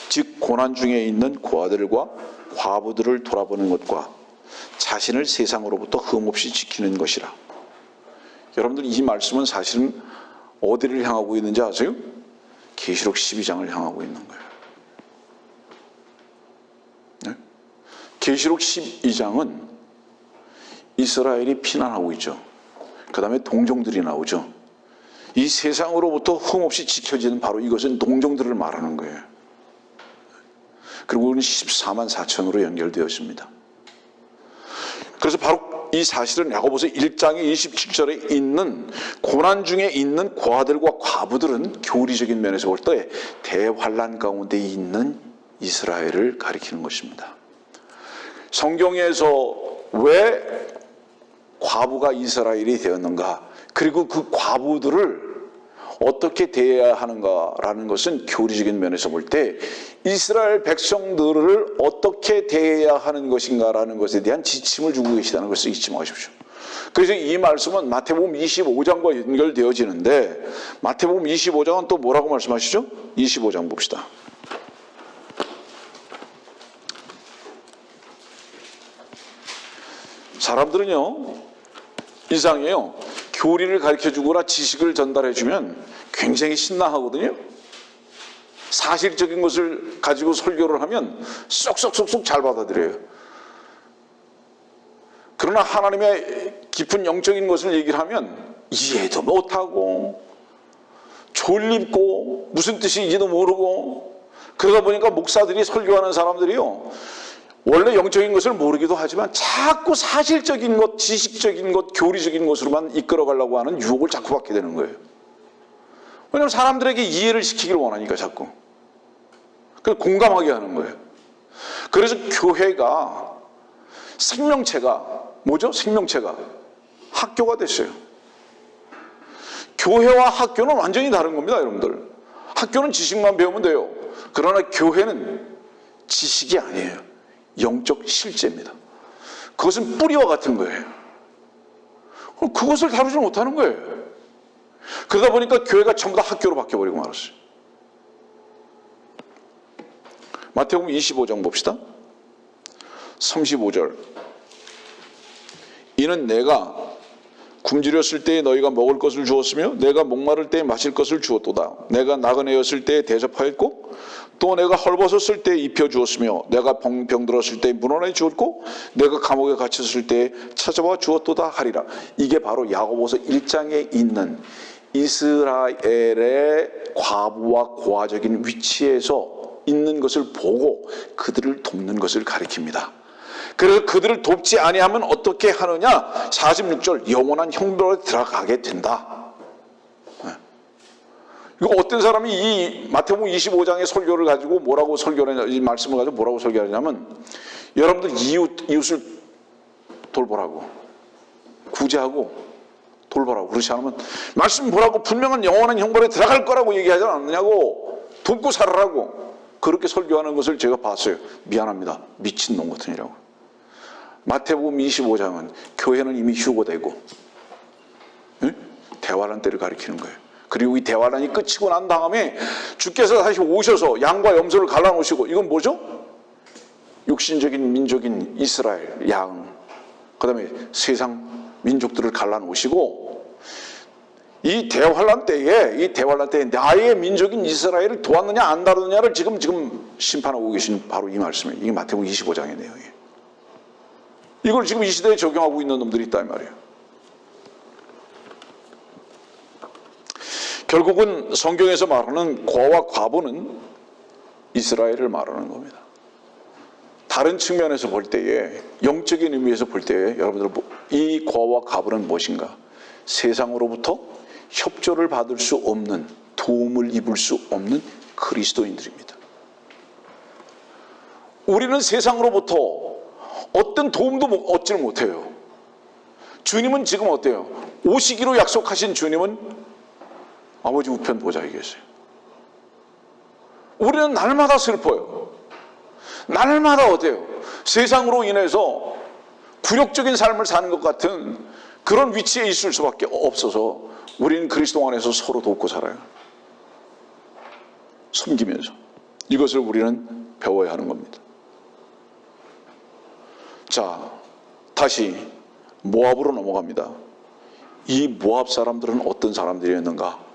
즉 고난 중에 있는 고아들과 과부들을 돌아보는 것과 자신을 세상으로부터 흠없이 지키는 것이라. 여러분들, 이 말씀은 사실은 어디를 향하고 있는지 아세요? 계시록 12장을 향하고 있는 거예요. 네? 계시록 12장은 이스라엘이 피난하고 있죠. 그 다음에 동정들이 나오죠. 이 세상으로부터 흠없이 지켜지는, 바로 이것은 동정들을 말하는 거예요. 그리고 우리는 14만 4천으로 연결되어 있습니다. 그래서 바로 이 사실은 야고보서 1장의 27절에 있는 고난 중에 있는 고아들과 과부들은 교리적인 면에서 볼 때 대환란 가운데 있는 이스라엘을 가리키는 것입니다. 성경에서 왜 과부가 이스라엘이 되었는가, 그리고 그 과부들을 어떻게 대해야 하는가라는 것은 교리적인 면에서 볼 때 이스라엘 백성들을 어떻게 대해야 하는 것인가라는 것에 대한 지침을 주고 계시다는 것을 잊지 마십시오. 그래서 이 말씀은 마태복음 25장과 연결되어지는데, 마태복음 25장은 또 뭐라고 말씀하시죠? 25장 봅시다. 사람들은요, 이상해요. 교리를 가르쳐주거나 지식을 전달해주면 굉장히 신나하거든요. 사실적인 것을 가지고 설교를 하면 쏙쏙쏙쏙 잘 받아들여요. 그러나 하나님의 깊은 영적인 것을 얘기를 하면 이해도 못하고 졸립고 무슨 뜻인지도 모르고, 그러다 보니까 목사들이, 설교하는 사람들이요, 원래 영적인 것을 모르기도 하지만 자꾸 사실적인 것, 지식적인 것, 교리적인 것으로만 이끌어가려고 하는 유혹을 자꾸 받게 되는 거예요. 왜냐하면 사람들에게 이해를 시키기를 원하니까 자꾸. 그래서 공감하게 하는 거예요. 그래서 교회가, 생명체가 뭐죠? 생명체가 학교가 됐어요. 교회와 학교는 완전히 다른 겁니다, 여러분들. 학교는 지식만 배우면 돼요. 그러나 교회는 지식이 아니에요. 영적 실제입니다. 그것은 뿌리와 같은 거예요. 그것을 다루지 못하는 거예요. 그러다 보니까 교회가 전부 다 학교로 바뀌어버리고 말았어요. 마태복음 25장 봅시다. 35절. 이는 내가 굶주렸을 때에 너희가 먹을 것을 주었으며 내가 목마를 때에 마실 것을 주었도다. 내가 나그네였을 때에 대접하였고 또 내가 헐벗었을 때에 입혀주었으며 내가 병들었을 때에 문안해 주었고 내가 감옥에 갇혔을 때에 찾아와 주었도다 하리라. 이게 바로 야고보서 1장에 있는 이스라엘의 과부와 고아적인 위치에서 있는 것을 보고 그들을 돕는 것을 가리킵니다. 그래서 그들을 돕지 아니하면 어떻게 하느냐? 46절 영원한 형벌에 들어가게 된다. 이거 어떤 사람이 이 마태복음 25장의 설교를 가지고 뭐라고 설교하냐, 이 말씀을 가지고 뭐라고 설교하냐면 여러분들 이웃을 돌보라고, 구제하고 돌보라고. 그렇지 않으면 말씀 보라고 분명한 영원한 형벌에 들어갈 거라고 얘기하지 않느냐고, 돕고 살아라고 그렇게 설교하는 것을 제가 봤어요. 미안합니다. 미친놈 같으니라고. 마태복음 25장은 교회는 이미 휴고되고 대환란 때를 가리키는 거예요. 그리고 이 대환란이 끝이고 난 다음에 주께서 다시 오셔서 양과 염소를 갈라놓으시고, 이건 뭐죠? 육신적인 민족인 이스라엘 양, 그 다음에 세상 민족들을 갈라놓으시고, 이 대환란 때에 나의 민족인 이스라엘을 도왔느냐 안 다루느냐를 지금 심판하고 계신 바로 이 말씀이에요. 이게 마태복음 25장의 내용이에요. 이걸 지금 이 시대에 적용하고 있는 놈들이 있다 이 말이에요. 결국은 성경에서 말하는 고아와 과부는 이스라엘을 말하는 겁니다. 다른 측면에서 볼 때에, 영적인 의미에서 볼 때에 여러분들 이 고아와 과부는 무엇인가? 세상으로부터 협조를 받을 수 없는, 도움을 입을 수 없는 그리스도인들입니다. 우리는 세상으로부터 어떤 도움도 얻지를 못해요. 주님은 지금 어때요? 오시기로 약속하신 주님은 아버지 우편 보좌에 계세요. 우리는 날마다 슬퍼요. 날마다 어때요? 세상으로 인해서 굴욕적인 삶을 사는 것 같은 그런 위치에 있을 수밖에 없어서 우리는 그리스도 안에서 서로 돕고 살아요. 섬기면서. 이것을 우리는 배워야 하는 겁니다. 자, 다시 모압으로 넘어갑니다. 이 모압 사람들은 어떤 사람들이었는가?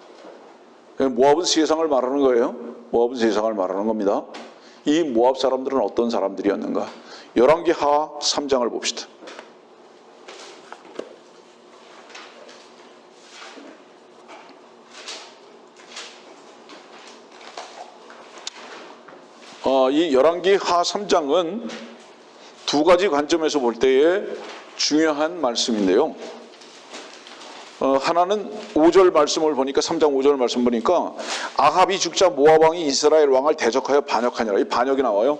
모압은 세상을 말하는 거예요. 모압은 세상을 말하는 겁니다. 이 모압 사람들은 어떤 사람들이었는가? 열왕기하 3장을 봅시다. 이 열왕기하 3장은 두 가지 관점에서 볼 때에 중요한 말씀인데요. 하나는 5절 말씀을 보니까, 3장 5절 말씀 보니까 아합이 죽자 모압 왕이 이스라엘 왕을 대적하여 반역하니라. 이 반역이 나와요.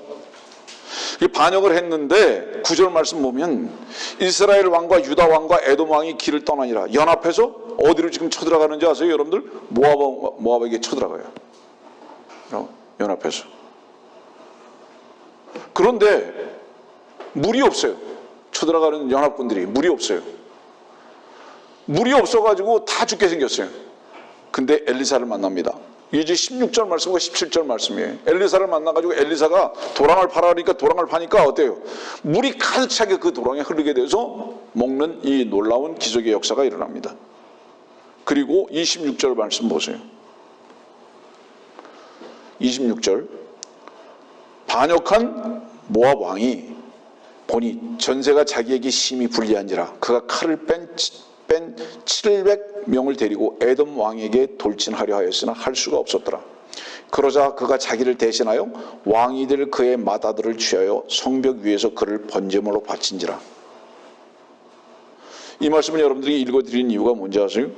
이 반역을 했는데 9절 말씀 보면 이스라엘 왕과 유다 왕과 에돔 왕이 길을 떠나니라. 연합해서 어디로 지금 쳐들어가는지 아세요? 여러분들? 모압에게 쳐들어가요. 연합해서. 그런데 물이 없어요. 쳐들어가는 연합군들이 물이 없어요. 물이 없어가지고 다 죽게 생겼어요. 근데 엘리사를 만납니다. 이게 16절 말씀과 17절 말씀이에요. 엘리사를 만나가지고 엘리사가 도랑을 파라니까 도랑을 파니까 어때요? 물이 가득 차게 그 도랑에 흐르게 돼서 먹는 이 놀라운 기적의 역사가 일어납니다. 그리고 26절 말씀 보세요. 26절 반역한 모압 왕이 보니 전세가 자기에게 심히 불리한지라 그가 칼을 뺀 700명을 데리고 에돔 왕에게 돌진하려 하였으나 할 수가 없었더라. 그러자 그가 자기를 대신하여 왕이 될 그의 맏아들을 취하여 성벽 위에서 그를 번제물로 바친지라. 이 말씀을 여러분들이 읽어드리는 이유가 뭔지 아세요?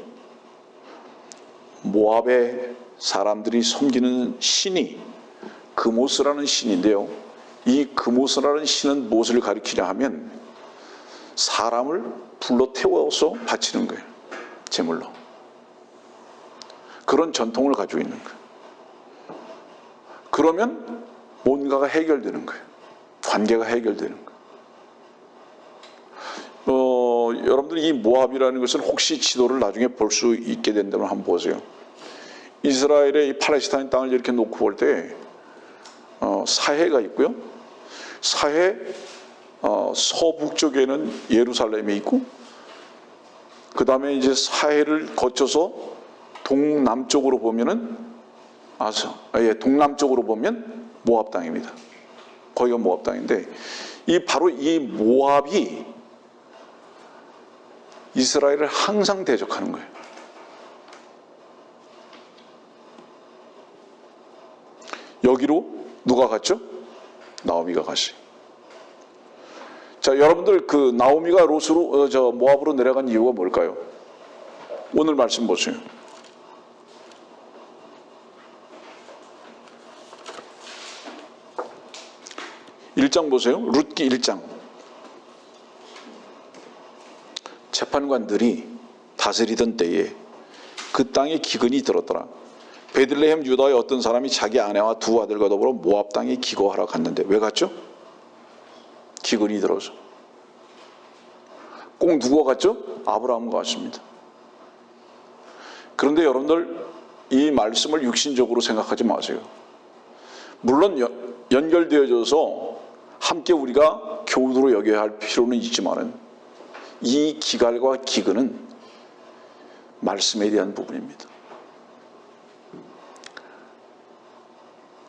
모압의 사람들이 섬기는 신이 그모스라는 신인데요. 이 그모스라는 신은 무엇을 가리키냐 하면 사람을 불로 태워서 바치는 거예요. 제물로. 그런 전통을 가지고 있는 거예요. 그러면 뭔가가 해결되는 거예요. 관계가 해결되는 거예요. 여러분들 이 모압이라는 것은 혹시 지도를 나중에 볼 수 있게 된다면 한번 보세요. 이스라엘의 이 팔레스타인 땅을 이렇게 놓고 볼 때 사해가 있고요. 사해 서북쪽에는 예루살렘이 있고 그 다음에 이제 사해를 거쳐서 동남쪽으로 보면은 동남쪽으로 보면 모압 땅입니다. 거기가 모압 땅인데 바로 이 모압이 이스라엘을 항상 대적하는 거예요. 여기로 누가 갔죠? 나오미가 갔어요. 자, 여러분들 그 나오미가 모압으로 내려간 이유가 뭘까요? 오늘 말씀 보세요. 1장 보세요. 룻기 1장. 재판관들이 다스리던 때에 그 땅에 기근이 들었더라. 베들레헴 유다의 어떤 사람이 자기 아내와 두 아들과 더불어 모압 땅에 기거하러 갔는데 왜 갔죠? 기근이 들어서. 꼭 누가 갔죠? 아브라함과 갔습니다. 그런데 여러분들 이 말씀을 육신적으로 생각하지 마세요. 물론 연결되어져서 함께 우리가 교우로 여겨야 할 필요는 있지만은 이 기갈과 기근은 말씀에 대한 부분입니다.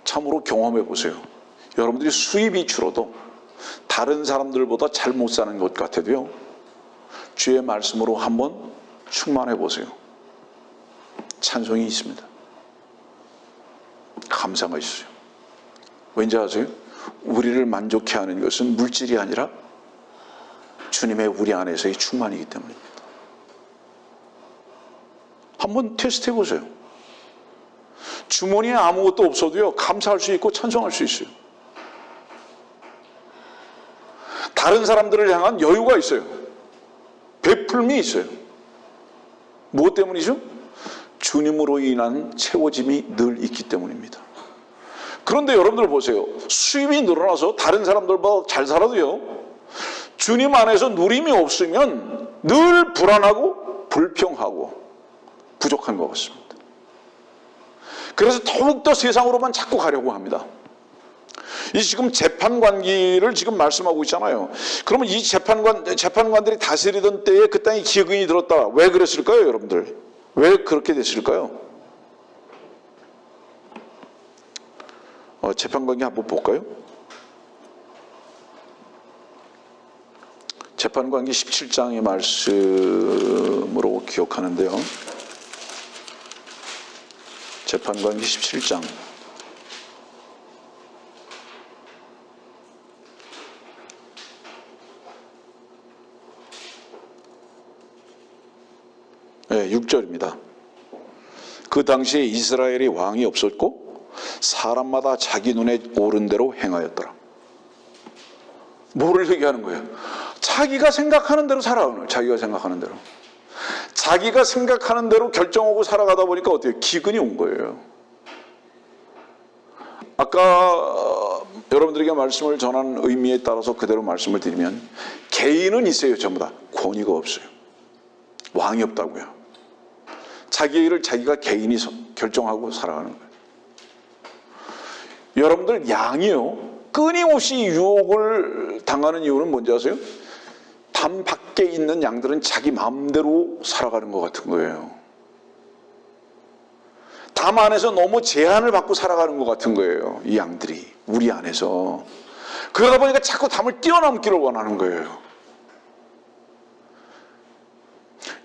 참으로 경험해 보세요. 여러분들이 수입이 줄어도 다른 사람들보다 잘 못 사는 것 같아도요, 주의 말씀으로 한번 충만해 보세요. 찬송이 있습니다. 감사가 있어요. 왠지 아세요? 우리를 만족해 하는 것은 물질이 아니라 주님의 우리 안에서의 충만이기 때문입니다. 한번 테스트해 보세요. 주머니에 아무것도 없어도요, 감사할 수 있고 찬송할 수 있어요. 다른 사람들을 향한 여유가 있어요. 베풀미 있어요. 무엇 때문이죠? 주님으로 인한 채워짐이 늘 있기 때문입니다. 그런데 여러분들 보세요. 수입이 늘어나서 다른 사람들보다 잘 살아도요, 주님 안에서 누림이 없으면 늘 불안하고 불평하고 부족한 것 같습니다. 그래서 더욱더 세상으로만 자꾸 가려고 합니다. 이 지금 재판관기를 지금 말씀하고 있잖아요. 그러면 이 재판관들이 다스리던 때에 그 땅에 기근이 들었다. 왜 그랬을까요, 여러분들? 왜 그렇게 됐을까요? 재판관기 한번 볼까요? 재판관기 17장의 말씀으로 기억하는데요. 재판관기 17장. 네, 6절입니다. 그 당시에 이스라엘이 왕이 없었고 사람마다 자기 눈에 옳은 대로 행하였더라. 뭐를 얘기하는 거예요? 자기가 생각하는 대로 살아가는 거예요. 자기가 생각하는 대로. 자기가 생각하는 대로 결정하고 살아가다 보니까 어때요? 기근이 온 거예요. 아까 여러분들에게 말씀을 전한 의미에 따라서 그대로 말씀을 드리면 개인은 있어요. 전부 다. 권위가 없어요. 왕이 없다고요. 자기의 일을 자기가 개인이 결정하고 살아가는 거예요. 여러분들 양이요, 끊임없이 유혹을 당하는 이유는 뭔지 아세요? 담 밖에 있는 양들은 자기 마음대로 살아가는 것 같은 거예요. 담 안에서 너무 제한을 받고 살아가는 것 같은 거예요. 이 양들이 우리 안에서. 그러다 보니까 자꾸 담을 뛰어넘기를 원하는 거예요.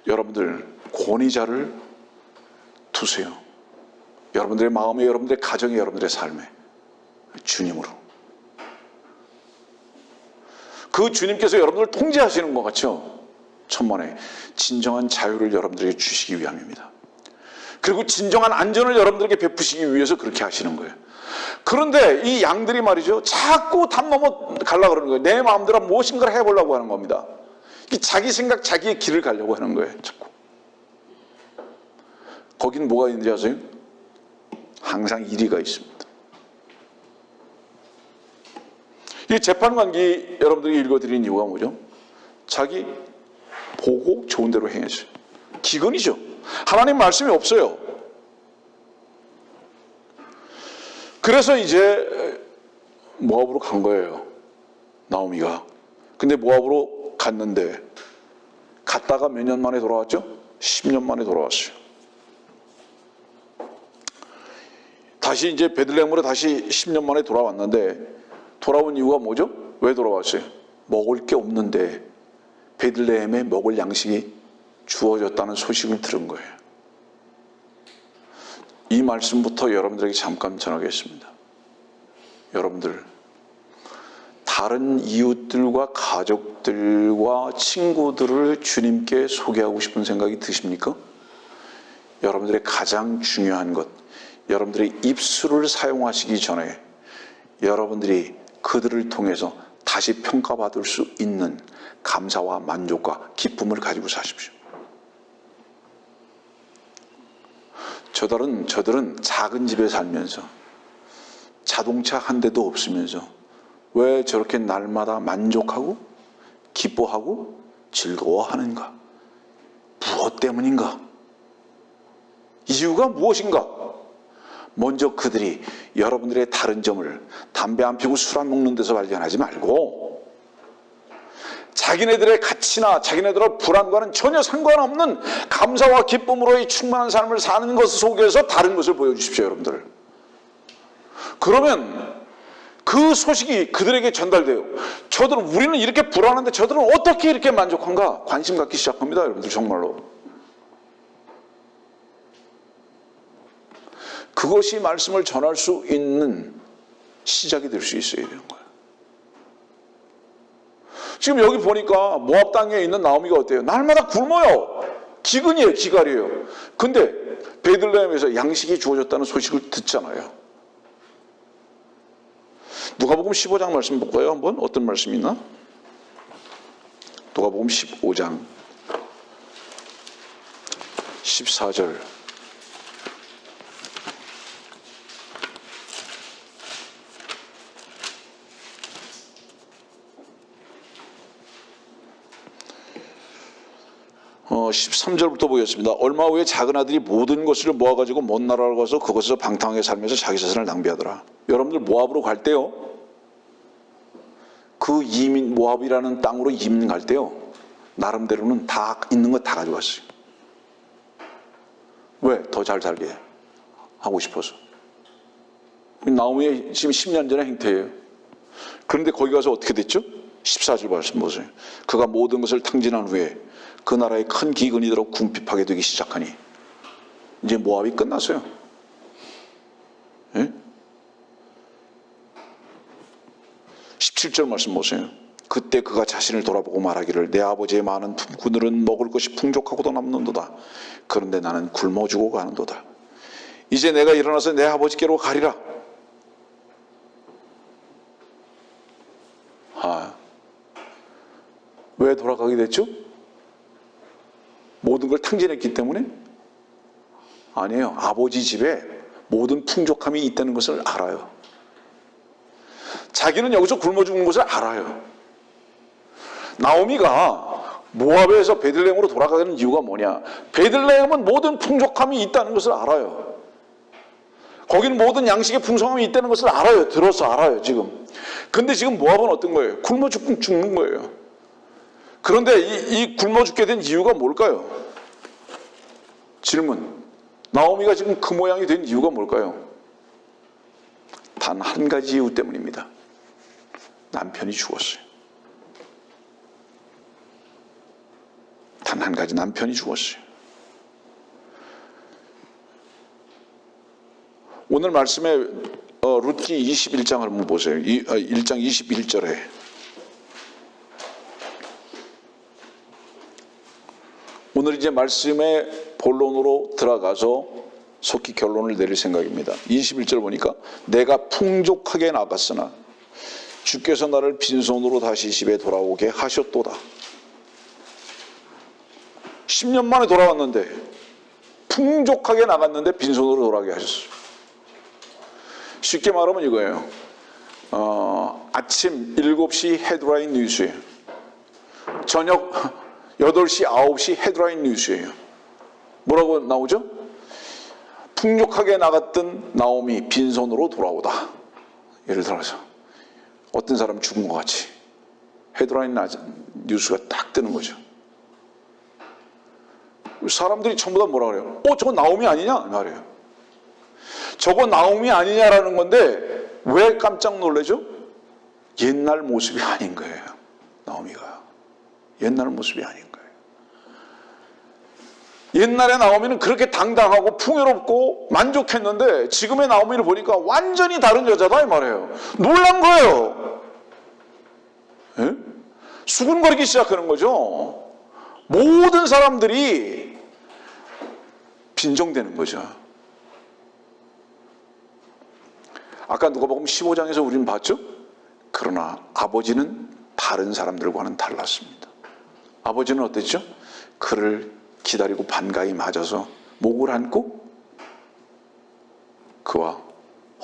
여러분들 권위자를 두세요. 여러분들의 마음에, 여러분들의 가정에, 여러분들의 삶에 주님으로. 그 주님께서 여러분들을 통제하시는 것 같죠? 천만에 진정한 자유를 여러분들에게 주시기 위함입니다. 그리고 진정한 안전을 여러분들에게 베푸시기 위해서 그렇게 하시는 거예요. 그런데 이 양들이 말이죠, 자꾸 담 넘어 가려고 그러는 거예요. 내 마음대로 무엇인가를 해보려고 하는 겁니다. 자기 생각, 자기의 길을 가려고 하는 거예요. 자꾸. 거긴 뭐가 있는지 아세요? 항상 이리가 있습니다. 이 재판관기 여러분들이 읽어드린 이유가 뭐죠? 자기 보고 좋은 대로 행했어요. 기근이죠. 하나님 말씀이 없어요. 그래서 이제 모압으로 간 거예요. 나오미가. 근데 모압으로 갔는데 갔다가 몇 년 만에 돌아왔죠? 10년 만에 돌아왔어요. 다시 이제 베들레헴으로 다시 10년 만에 돌아왔는데, 돌아온 이유가 뭐죠? 왜 돌아왔어요? 먹을 게 없는데 베들레헴에 먹을 양식이 주어졌다는 소식을 들은 거예요. 이 말씀부터 여러분들에게 잠깐 전하겠습니다. 여러분들, 다른 이웃들과 가족들과 친구들을 주님께 소개하고 싶은 생각이 드십니까? 여러분들의 가장 중요한 것, 여러분들의 입술을 사용하시기 전에 여러분들이 그들을 통해서 다시 평가받을 수 있는 감사와 만족과 기쁨을 가지고 사십시오. 저들은 작은 집에 살면서 자동차 한 대도 없으면서 왜 저렇게 날마다 만족하고 기뻐하고 즐거워하는가? 무엇 때문인가? 이유가 무엇인가? 먼저 그들이 여러분들의 다른 점을 담배 안 피우고 술 안 먹는 데서 발견하지 말고, 자기네들의 가치나 자기네들의 불안과는 전혀 상관없는 감사와 기쁨으로의 충만한 삶을 사는 것을 속에서 다른 것을 보여주십시오, 여러분들. 그러면 그 소식이 그들에게 전달돼요. 우리는 이렇게 불안한데 저들은 어떻게 이렇게 만족한가? 관심 갖기 시작합니다, 여러분들. 정말로. 그것이 말씀을 전할 수 있는 시작이 될 수 있어야 되는 거예요. 지금 여기 보니까 모압 땅에 있는 나오미가 어때요? 날마다 굶어요. 기근이에요, 기갈이에요. 근데 베들레헴에서 양식이 주어졌다는 소식을 듣잖아요. 누가복음 15장 말씀 볼까요? 한번 어떤 말씀이 있나? 누가복음 15장 14절. 어, 13절부터 보겠습니다. 얼마 후에 작은 아들이 모든 것을 모아가지고 먼 나라로 가서 그곳에서 방탕하게 살면서 자기 자산을 낭비하더라. 여러분들 모압으로 갈 때요, 그 이민, 모압이라는 땅으로 이민 갈 때요, 나름대로는 다 있는 거 다 가져갔어요. 왜? 더 잘 살게 하고 싶어서. 나오미의 지금 10년 전의 행태예요. 그런데 거기 가서 어떻게 됐죠? 14절 말씀 보세요. 그가 모든 것을 탕진한 후에 그 나라에 큰 기근이 들어 궁핍하게 되기 시작하니, 이제 모압이 끝났어요. 예? 17절 말씀 보세요. 그때 그가 자신을 돌아보고 말하기를 내 아버지의 많은 품꾼들은 먹을 것이 풍족하고도 남는도다. 그런데 나는 굶어 죽어 가는도다. 이제 내가 일어나서 내 아버지께로 가리라. 왜 돌아가게 됐죠? 모든 걸 탕진했기 때문에? 아니에요. 아버지 집에 모든 풍족함이 있다는 것을 알아요. 자기는 여기서 굶어 죽는 것을 알아요. 나오미가 모압에서 베들레헴으로 돌아가는 이유가 뭐냐? 베들레헴은 모든 풍족함이 있다는 것을 알아요. 거기는 모든 양식의 풍성함이 있다는 것을 알아요. 들어서 알아요, 지금. 근데 지금 모압은 어떤 거예요? 굶어 죽는 거예요. 그런데 이 굶어 죽게 된 이유가 뭘까요? 질문. 나오미가 지금 그 모양이 된 이유가 뭘까요? 단 한 가지 이유 때문입니다. 남편이 죽었어요. 단 한 가지, 남편이 죽었어요. 오늘 말씀에 룻기 21장을 한번 보세요. 1장 21절에 오늘 이제 말씀의 본론으로 들어가서 속히 결론을 내릴 생각입니다. 21절 보니까 내가 풍족하게 나갔으나 주께서 나를 빈손으로 다시 집에 돌아오게 하셨도다. 10년 만에 돌아왔는데, 풍족하게 나갔는데 빈손으로 돌아오게 하셨어요. 쉽게 말하면 이거예요. 아침 7시 헤드라인 뉴스예요. 저녁 8시, 9시 헤드라인 뉴스예요. 뭐라고 나오죠? 풍족하게 나갔던 나오미 빈손으로 돌아오다. 예를 들어서 어떤 사람 죽은 것 같이 헤드라인 뉴스가 딱 뜨는 거죠. 사람들이 전부 다 뭐라 그래요? 저거 나옴이 아니냐? 말이에요. 저거 나옴이 아니냐라는 건데 왜 깜짝 놀라죠? 옛날 모습이 아닌 거예요. 나오미가 옛날 모습이 아닌 거예요. 옛날에 나오미는 그렇게 당당하고 풍요롭고 만족했는데 지금의 나오미를 보니까 완전히 다른 여자다 이 말이에요. 놀란 거예요. 예? 수군거리기 시작하는 거죠. 모든 사람들이 빈정대는 거죠. 아까 누가복음 15장에서 우리는 봤죠? 그러나 아버지는 다른 사람들과는 달랐습니다. 아버지는 어땠죠? 그를 기다리고 반가이 맞아서 목을 안고 그와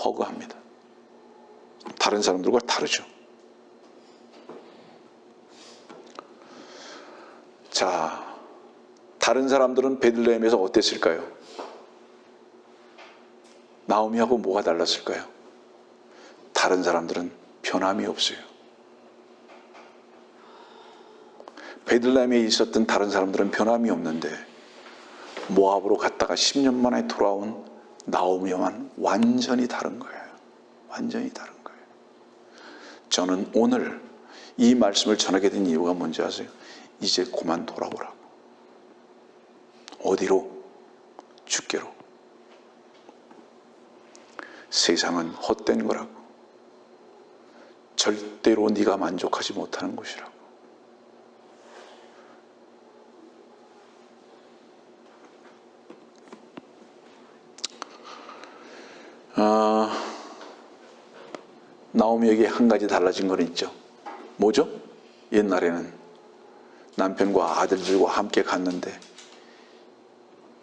허그합니다. 다른 사람들과 다르죠. 자, 다른 사람들은 베들레헴에서 어땠을까요? 나오미하고 뭐가 달랐을까요? 다른 사람들은 변함이 없어요. 베들레헴에 있었던 다른 사람들은 변함이 없는데 모압으로 갔다가 10년 만에 돌아온 나오미와는 완전히 다른 거예요. 완전히 다른 거예요. 저는 오늘 이 말씀을 전하게 된 이유가 뭔지 아세요? 이제 그만 돌아오라고. 어디로? 주께로. 세상은 헛된 거라고. 절대로 네가 만족하지 못하는 곳이라고. 나오미에게 한 가지 달라진 건 있죠. 뭐죠? 옛날에는 남편과 아들들과 함께 갔는데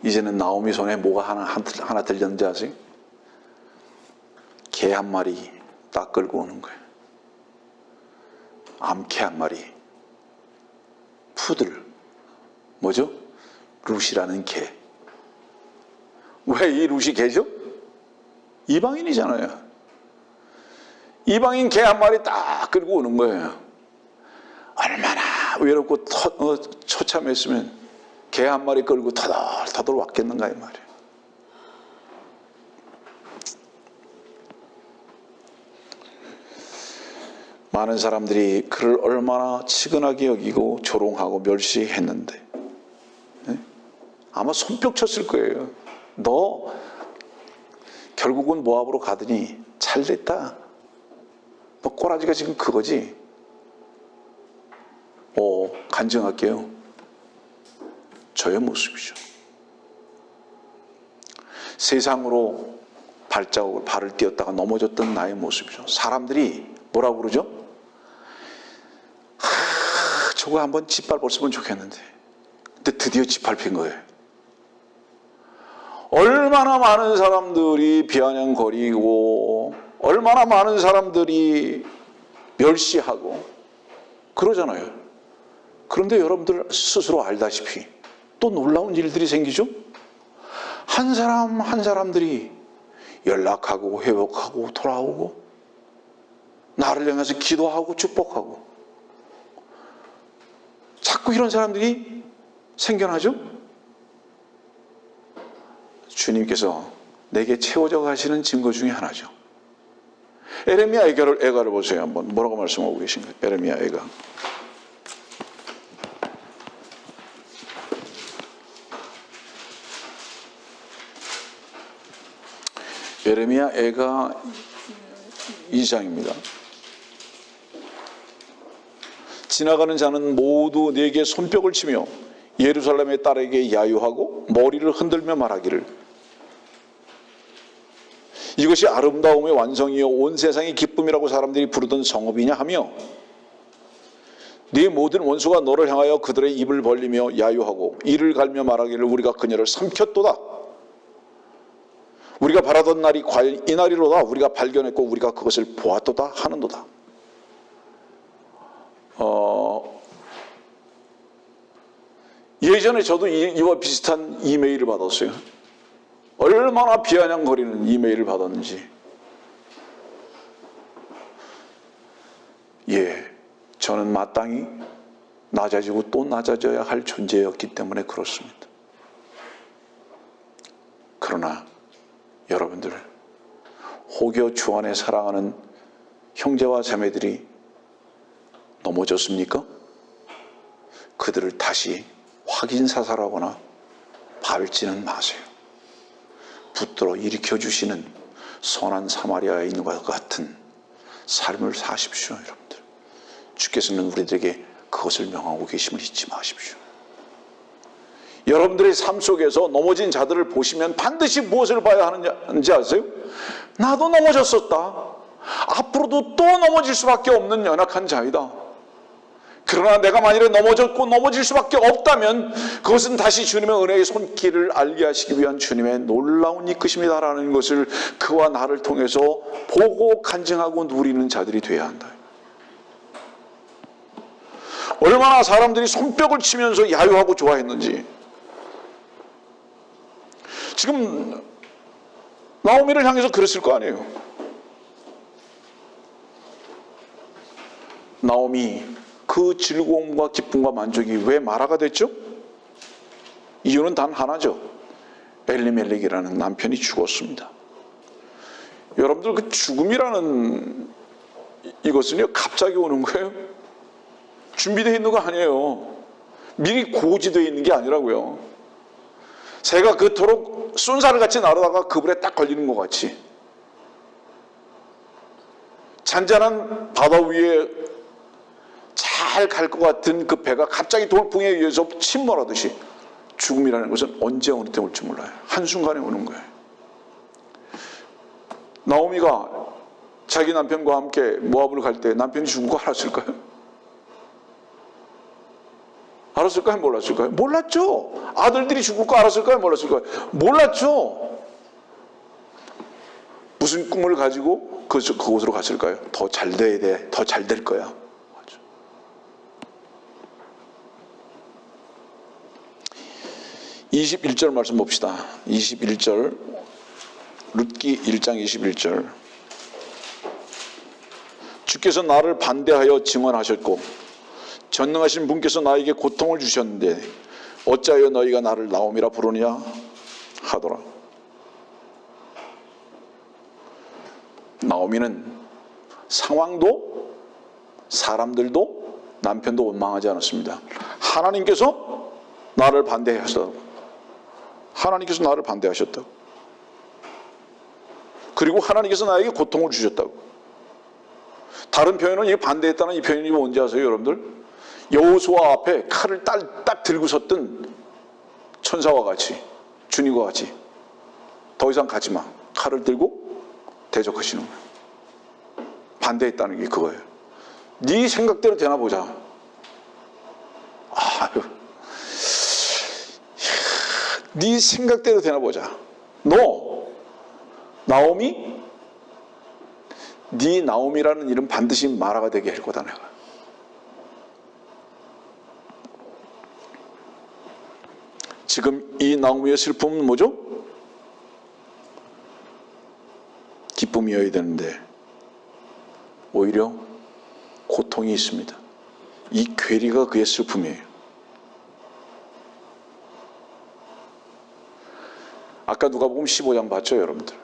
이제는 나오미 손에 뭐가 하나 들렸는지 아세요? 개 한 마리 딱 끌고 오는 거예요. 암개 한 마리. 푸들. 뭐죠? 룻이라는 개. 왜 이 룻이 개죠? 이방인이잖아요. 이방인 개 한 마리 딱 끌고 오는 거예요. 얼마나 외롭고 처참했으면 개 한 마리 끌고 터덜터덜 왔겠는가 이 말이에요. 많은 사람들이 그를 얼마나 치근하게 여기고 조롱하고 멸시했는데 아마 손뼉 쳤을 거예요. 너 결국은 모압으로 가더니 잘됐다. 너 꼬라지가 지금 그거지? 간증할게요. 저의 모습이죠. 세상으로 발을 띄었다가 넘어졌던 나의 모습이죠. 사람들이 뭐라고 그러죠? 저거 한번 짓밟았으면 좋겠는데. 근데 드디어 짓밟힌 거예요. 얼마나 많은 사람들이 비아냥거리고 얼마나 많은 사람들이 멸시하고 그러잖아요. 그런데 여러분들 스스로 알다시피 또 놀라운 일들이 생기죠. 한 사람 한 사람들이 연락하고 회복하고 돌아오고 나를 향해서 기도하고 축복하고 자꾸 이런 사람들이 생겨나죠. 주님께서 내게 채워져 가시는 증거 중에 하나죠. 에레미야 애가를 보세요. 한번 뭐라고 말씀하고 계신가요? 에레미야 애가. 에레미야 애가 2장입니다. 지나가는 자는 모두 네게 손뼉을 치며 예루살렘의 딸에게 야유하고 머리를 흔들며 말하기를 이것이 아름다움의 완성이요 온 세상의 기쁨이라고 사람들이 부르던 성읍이냐 하며 네 모든 원수가 너를 향하여 그들의 입을 벌리며 야유하고 이를 갈며 말하기를 우리가 그녀를 삼켰도다. 우리가 바라던 날이 과연 이 날이로다. 우리가 발견했고 우리가 그것을 보았도다 하는도다. 예전에 저도 이와 비슷한 이메일을 받았어요. 얼마나 비아냥거리는 이메일을 받았는지. 저는 마땅히 낮아지고 또 낮아져야 할 존재였기 때문에 그렇습니다. 오히려 주 안에 사랑하는 형제와 자매들이 넘어졌습니까? 그들을 다시 확인사살하거나 밟지는 마세요. 붙들어 일으켜주시는 선한 사마리아에 있는 것 같은 삶을 사십시오, 여러분들. 주께서는 우리들에게 그것을 명하고 계심을 잊지 마십시오. 여러분들의 삶 속에서 넘어진 자들을 보시면 반드시 무엇을 봐야 하는지 아세요? 나도 넘어졌었다. 앞으로도 또 넘어질 수밖에 없는 연약한 자이다. 그러나 내가 만일에 넘어졌고 넘어질 수밖에 없다면 그것은 다시 주님의 은혜의 손길을 알게 하시기 위한 주님의 놀라운 이끄심이다라는 것을 그와 나를 통해서 보고 간증하고 누리는 자들이 되어야 한다. 얼마나 사람들이 손뼉을 치면서 야유하고 좋아했는지. 지금 나오미를 향해서 그랬을 거 아니에요. 나오미 그 즐거움과 기쁨과 만족이 왜 마라가 됐죠? 이유는 단 하나죠. 엘리멜렉이라는 남편이 죽었습니다. 여러분들 그 죽음이라는 이것은요 갑자기 오는 거예요. 준비되어 있는 거 아니에요. 미리 고지되어 있는 게 아니라고요. 새가 그토록 쏜살을 같이 날아다가 그물에 딱 걸리는 것 같이 잔잔한 바다 위에 잘 갈 것 같은 그 배가 갑자기 돌풍에 의해서 침몰하듯이 죽음이라는 것은 언제 어느 때 올지 몰라요. 한순간에 오는 거예요. 나오미가 자기 남편과 함께 모압을 갈 때 남편이 죽은 거 알았을까요? 알았을까요? 몰랐을까요? 몰랐죠. 아들들이 죽을 거 알았을까요? 몰랐을까요? 몰랐죠. 무슨 꿈을 가지고 그곳으로 갔을까요? 더 잘 돼야 돼. 더 잘 될 거야. 21절 말씀 봅시다. 21절 룻기 1장 21절 주께서 나를 반대하여 증언하셨고 전능하신 분께서 나에게 고통을 주셨는데 어찌하여 너희가 나를 나오미라 부르느냐 하더라. 나오미는 상황도 사람들도 남편도 원망하지 않았습니다. 하나님께서 나를 반대하셨다고. 하나님께서 나를 반대하셨다고. 그리고 하나님께서 나에게 고통을 주셨다고. 다른 표현은 이 반대했다는 이 표현이 뭔지 아세요, 여러분들? 여호수아 앞에 칼을 딱 들고 섰던 천사와 같이, 주님과 같이 더 이상 가지 마. 칼을 들고 대적하시는 거예요. 반대했다는 게 그거예요. 네 생각대로 되나 보자. 아유, 네 생각대로 되나 보자. 너 나오미? 네 나오미라는 이름 반드시 마라가 되게 할 거다 내가. 지금 이 나오미의 슬픔은 뭐죠? 기쁨이어야 되는데 오히려 고통이 있습니다. 이 괴리가 그의 슬픔이에요. 아까 누가복음 15장 봤죠, 여러분들?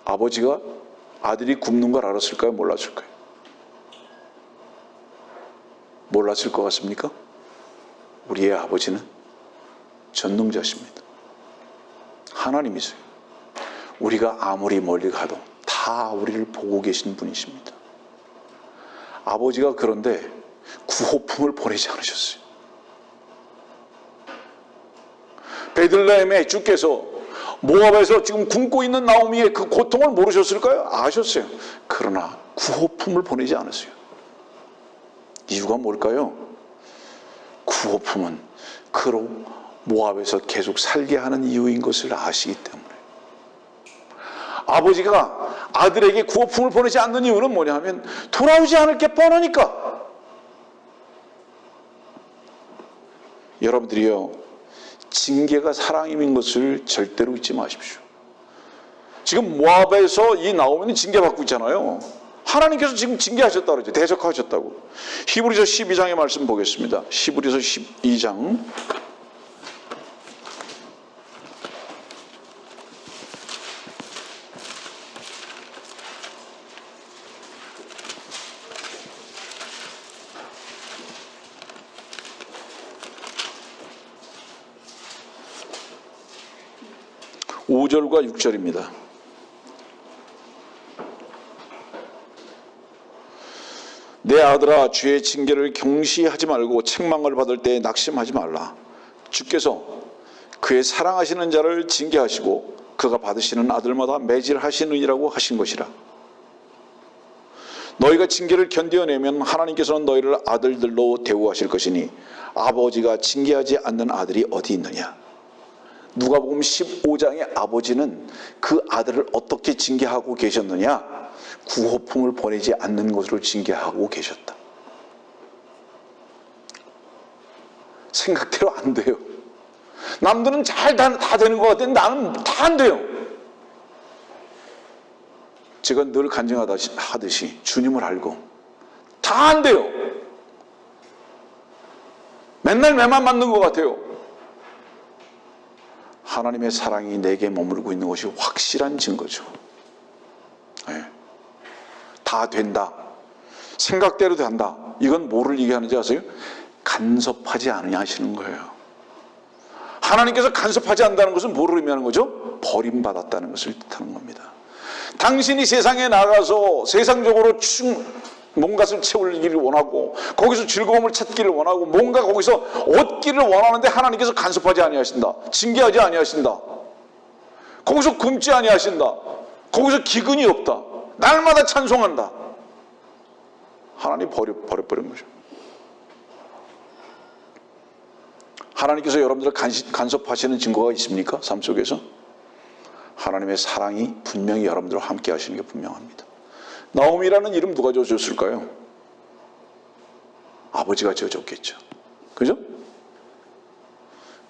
아버지가 아들이 굶는 걸 알았을까요? 몰랐을까요? 몰랐을 것 같습니까? 우리의 아버지는 전능자십니다. 하나님이세요. 우리가 아무리 멀리 가도 다 우리를 보고 계신 분이십니다. 아버지가 그런데 구호품을 보내지 않으셨어요. 베들레헴에 주께서 모압에서 지금 굶고 있는 나오미의 그 고통을 모르셨을까요? 아셨어요. 그러나 구호품을 보내지 않았어요. 이유가 뭘까요? 구호품은 그로 모압에서 계속 살게 하는 이유인 것을 아시기 때문에. 아버지가 아들에게 구호품을 보내지 않는 이유는 뭐냐면 돌아오지 않을 게 뻔하니까. 여러분들이요, 징계가 사랑임인 것을 절대로 잊지 마십시오. 지금 모압에서 이 나오미는 징계받고 있잖아요. 하나님께서 지금 징계하셨다고 그러죠. 대적하셨다고. 히브리서 12장의 말씀 보겠습니다. 히브리서 12장 5절과 6절입니다. 내 아들아, 주의 징계를 경시하지 말고 책망을 받을 때 낙심하지 말라. 주께서 그의 사랑하시는 자를 징계하시고 그가 받으시는 아들마다 매질하시느니라고 하신 것이라. 너희가 징계를 견뎌내면 하나님께서는 너희를 아들들로 대우하실 것이니 아버지가 징계하지 않는 아들이 어디 있느냐. 누가복음 15장의 아버지는 그 아들을 어떻게 징계하고 계셨느냐? 구호품을 보내지 않는 것으로 징계하고 계셨다. 생각대로 안 돼요. 남들은 잘 다 되는 것 같은데 나는 다 안 돼요. 제가 늘 간증하듯이 주님을 알고 다 안 돼요. 맨날 매만 맞는 것 같아요. 하나님의 사랑이 내게 머물고 있는 것이 확실한 증거죠. 네. 다 된다. 생각대로 된다. 이건 뭐를 얘기하는지 아세요? 간섭하지 않으냐 하시는 거예요. 하나님께서 간섭하지 않는다는 것은 뭐를 의미하는 거죠? 버림받았다는 것을 뜻하는 겁니다. 당신이 세상에 나가서 세상적으로 뭔가를 채우기를 원하고 거기서 즐거움을 찾기를 원하고 뭔가 거기서 얻기를 원하는데 하나님께서 간섭하지 아니하신다. 징계하지 아니하신다. 거기서 굶지 아니하신다. 거기서 기근이 없다. 날마다 찬송한다. 하나님 버려버린 거죠. 하나님께서 여러분들을 간섭하시는 증거가 있습니까? 삶 속에서? 하나님의 사랑이 분명히 여러분들과 함께 하시는 게 분명합니다. 나오미라는 이름 누가 지어줬을까요? 아버지가 지어줬겠죠. 그죠?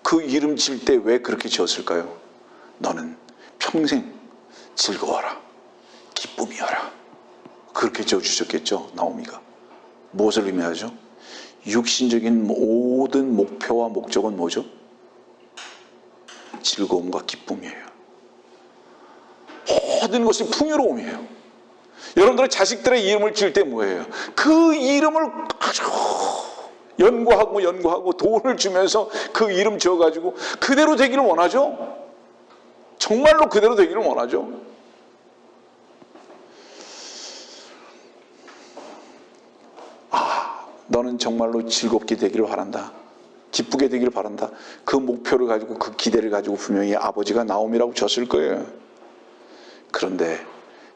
그 이름 지을 때 왜 그렇게 지었을까요? 너는 평생 즐거워라. 기쁨이어라. 그렇게 지어주셨겠죠. 나오미가. 무엇을 의미하죠? 육신적인 모든 목표와 목적은 뭐죠? 즐거움과 기쁨이에요. 모든 것이 풍요로움이에요. 여러분들의 자식들의 이름을 지을 때 뭐예요? 그 이름을 아주 연구하고 돈을 주면서 그 이름 지어가지고 그대로 되기를 원하죠. 정말로 그대로 되기를 원하죠. 너는 정말로 즐겁게 되기를 바란다. 기쁘게 되기를 바란다. 그 목표를 가지고 그 기대를 가지고 분명히 아버지가 나옴이라고 졌을 거예요. 그런데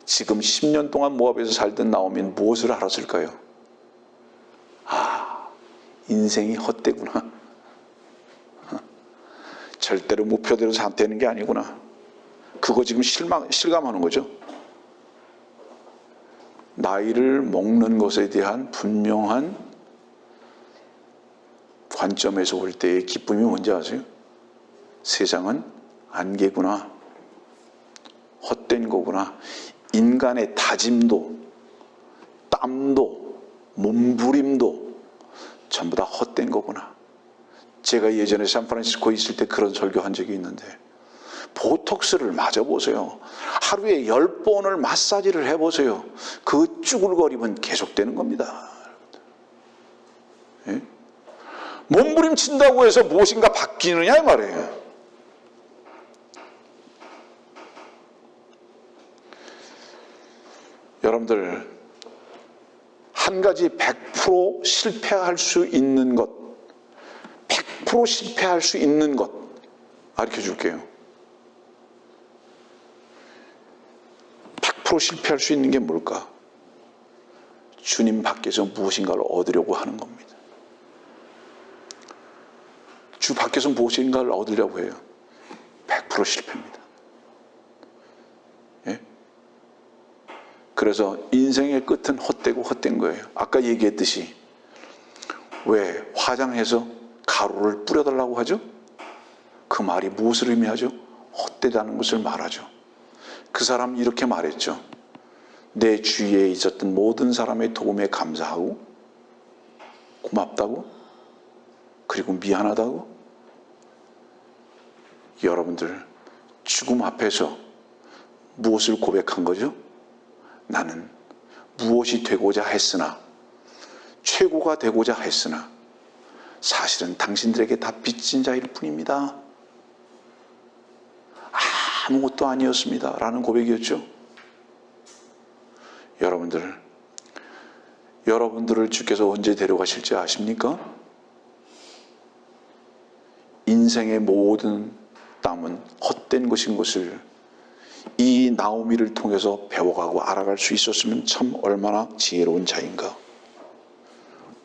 지금 10년 동안 모압에서 살던 나오미는 무엇을 알았을까요? 인생이 헛되구나. 절대로 목표대로 되는 게 아니구나. 그거 지금 실감하는 거죠. 나이를 먹는 것에 대한 분명한 관점에서 볼 때의 기쁨이 뭔지 아세요? 세상은 안개구나. 헛된 거구나. 인간의 다짐도, 땀도, 몸부림도 전부 다 헛된 거구나. 제가 예전에 샌프란시스코에 있을 때 그런 설교한 적이 있는데 보톡스를 맞아보세요. 하루에 10번을 마사지를 해보세요. 그 쭈글거림은 계속되는 겁니다. 예? 몸부림 친다고 해서 무엇인가 바뀌느냐 이 말이에요. 여러분들 한 가지 100% 실패할 수 있는 것, 100% 실패할 수 있는 것 가르쳐 줄게요. 100% 실패할 수 있는 게 뭘까? 주님 밖에서 무엇인가를 얻으려고 하는 겁니다. 주 밖에서 무엇인가를 얻으려고 해요. 100% 실패입니다. 예? 그래서 인생의 끝은 헛되고 헛된 거예요. 아까 얘기했듯이 왜 화장해서 가루를 뿌려달라고 하죠? 그 말이 무엇을 의미하죠? 헛되다는 것을 말하죠. 그 사람이 이렇게 말했죠. 내 주위에 있었던 모든 사람의 도움에 감사하고 고맙다고 그리고 미안하다고. 여러분들 죽음 앞에서 무엇을 고백한 거죠? 나는 무엇이 되고자 했으나 최고가 되고자 했으나 사실은 당신들에게 다 빚진 자일 뿐입니다. 아무것도 아니었습니다 라는 고백이었죠. 여러분들을 주께서 언제 데려가실지 아십니까? 인생의 모든 땀은 헛된 것인 것을 이 나오미를 통해서 배워가고 알아갈 수 있었으면 참 얼마나 지혜로운 자인가.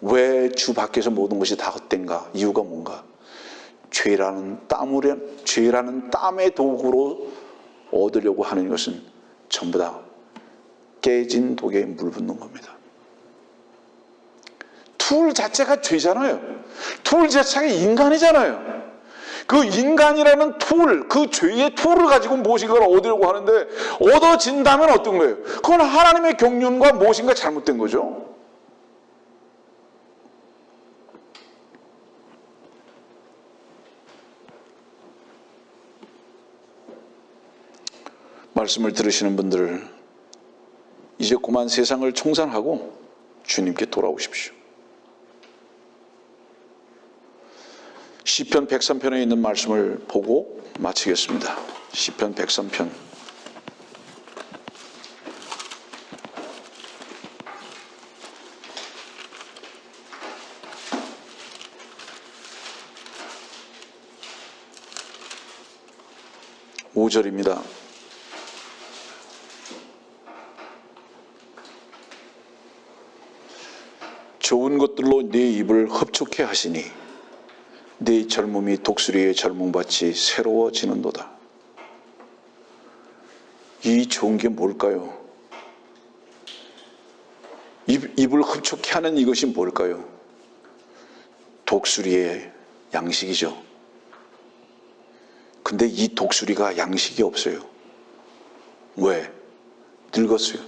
왜 주 밖에서 모든 것이 다 헛된가? 이유가 뭔가? 죄라는 땀의 도구로 얻으려고 하는 것은 전부 다 깨진 독에 물 붓는 겁니다. 툴 자체가 죄잖아요. 툴 자체가 인간이잖아요. 그 인간이라는 툴, 그 죄의 툴을 가지고 무엇인가를 얻으려고 하는데 얻어진다면 어떤 거예요? 그건 하나님의 경륜과 무엇인가 잘못된 거죠. 말씀을 들으시는 분들, 이제 그만 세상을 청산하고 주님께 돌아오십시오. 시편 103편에 있는 말씀을 보고 마치겠습니다. 시편 103편. (5절입니다) 좋은 것들로 네 입을 흡족해 하시니 네 젊음이 독수리의 젊음같이 새로워지는도다. 이 좋은 게 뭘까요? 입을 흡족해 하는 이것이 뭘까요? 독수리의 양식이죠. 근데 이 독수리가 양식이 없어요. 왜? 늙었어요.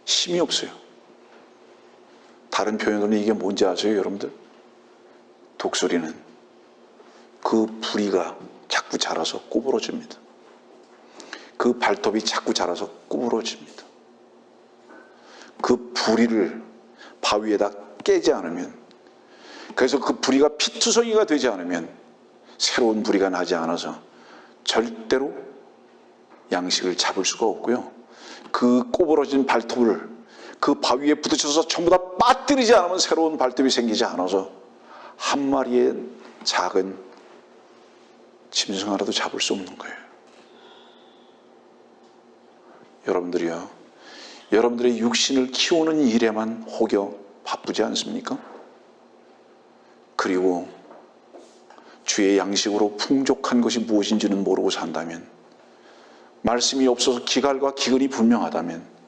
힘이 없어요. 다른 표현으로는 이게 뭔지 아세요, 여러분들? 독수리는 그 부리가 자꾸 자라서 구부러집니다. 그 발톱이 자꾸 자라서 구부러집니다. 그 부리를 바위에다 깨지 않으면, 그래서 그 부리가 피투성이가 되지 않으면 새로운 부리가 나지 않아서 절대로 양식을 잡을 수가 없고요. 그 구부러진 발톱을 그 바위에 부딪혀서 전부 다 빠뜨리지 않으면 새로운 발톱이 생기지 않아서 한 마리의 작은 짐승 하나도 잡을 수 없는 거예요. 여러분들이요, 여러분들의 육신을 키우는 일에만 혹여 바쁘지 않습니까? 그리고 주의 양식으로 풍족한 것이 무엇인지는 모르고 산다면, 말씀이 없어서 기갈과 기근이 분명하다면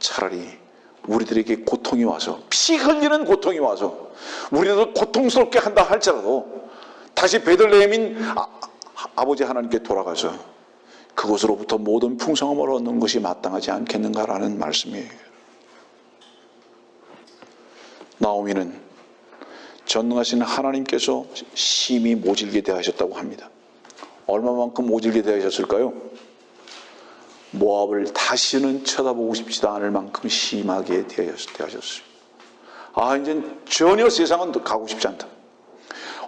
차라리 우리들에게 고통이 와서, 피 흘리는 고통이 와서 우리도 고통스럽게 한다 할지라도 다시 베들레헴인 아버지 하나님께 돌아가서 그곳으로부터 모든 풍성함을 얻는 것이 마땅하지 않겠는가라는 말씀이에요. 나오미는 전능하신 하나님께서 심히 모질게 대하셨다고 합니다. 얼마만큼 모질게 대하셨을까요? 모압을 다시는 쳐다보고 싶지도 않을 만큼 심하게 대하셨어요. 이제 전혀 세상은 가고 싶지 않다.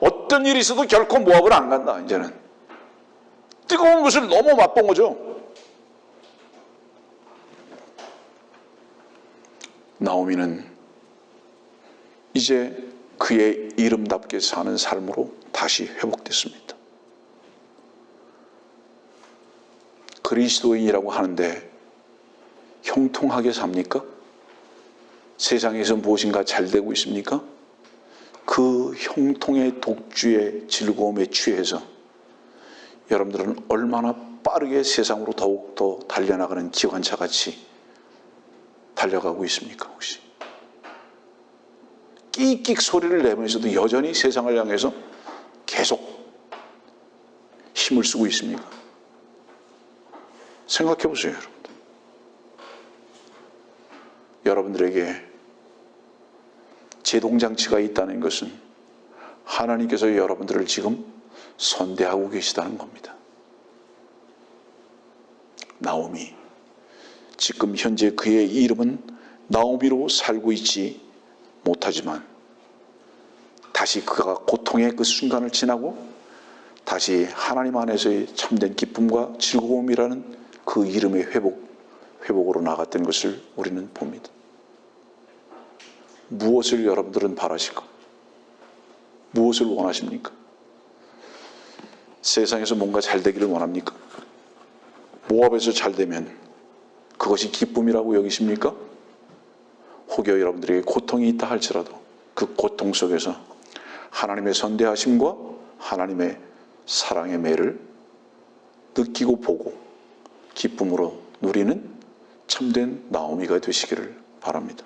어떤 일이 있어도 결코 모압을 안 간다. 이제는 뜨거운 것을 너무 맛본 거죠. 나오미는 이제 그의 이름답게 사는 삶으로 다시 회복됐습니다. 그리스도인이라고 하는데 형통하게 삽니까? 세상에서 무엇인가 잘 되고 있습니까? 그 형통의 독주의 즐거움에 취해서 여러분들은 얼마나 빠르게 세상으로 더욱더 달려나가는 기관차같이 달려가고 있습니까? 혹시 끽끽 소리를 내면서도 여전히 세상을 향해서 계속 힘을 쓰고 있습니까? 생각해 보세요, 여러분들. 여러분들에게 제동장치가 있다는 것은 하나님께서 여러분들을 지금 선대하고 계시다는 겁니다. 나오미, 지금 현재 그의 이름은 나오미로 살고 있지 못하지만 다시 그가 고통의 그 순간을 지나고 다시 하나님 안에서의 참된 기쁨과 즐거움이라는 그 이름의 회복으로 나갔던 것을 우리는 봅니다. 무엇을 여러분들은 바라실까? 무엇을 원하십니까? 세상에서 뭔가 잘 되기를 원합니까? 모압에서 잘 되면 그것이 기쁨이라고 여기십니까? 혹여 여러분들에게 고통이 있다 할지라도 그 고통 속에서 하나님의 선대하심과 하나님의 사랑의 매를 느끼고 보고 기쁨으로 누리는 참된 나오미가 되시기를 바랍니다.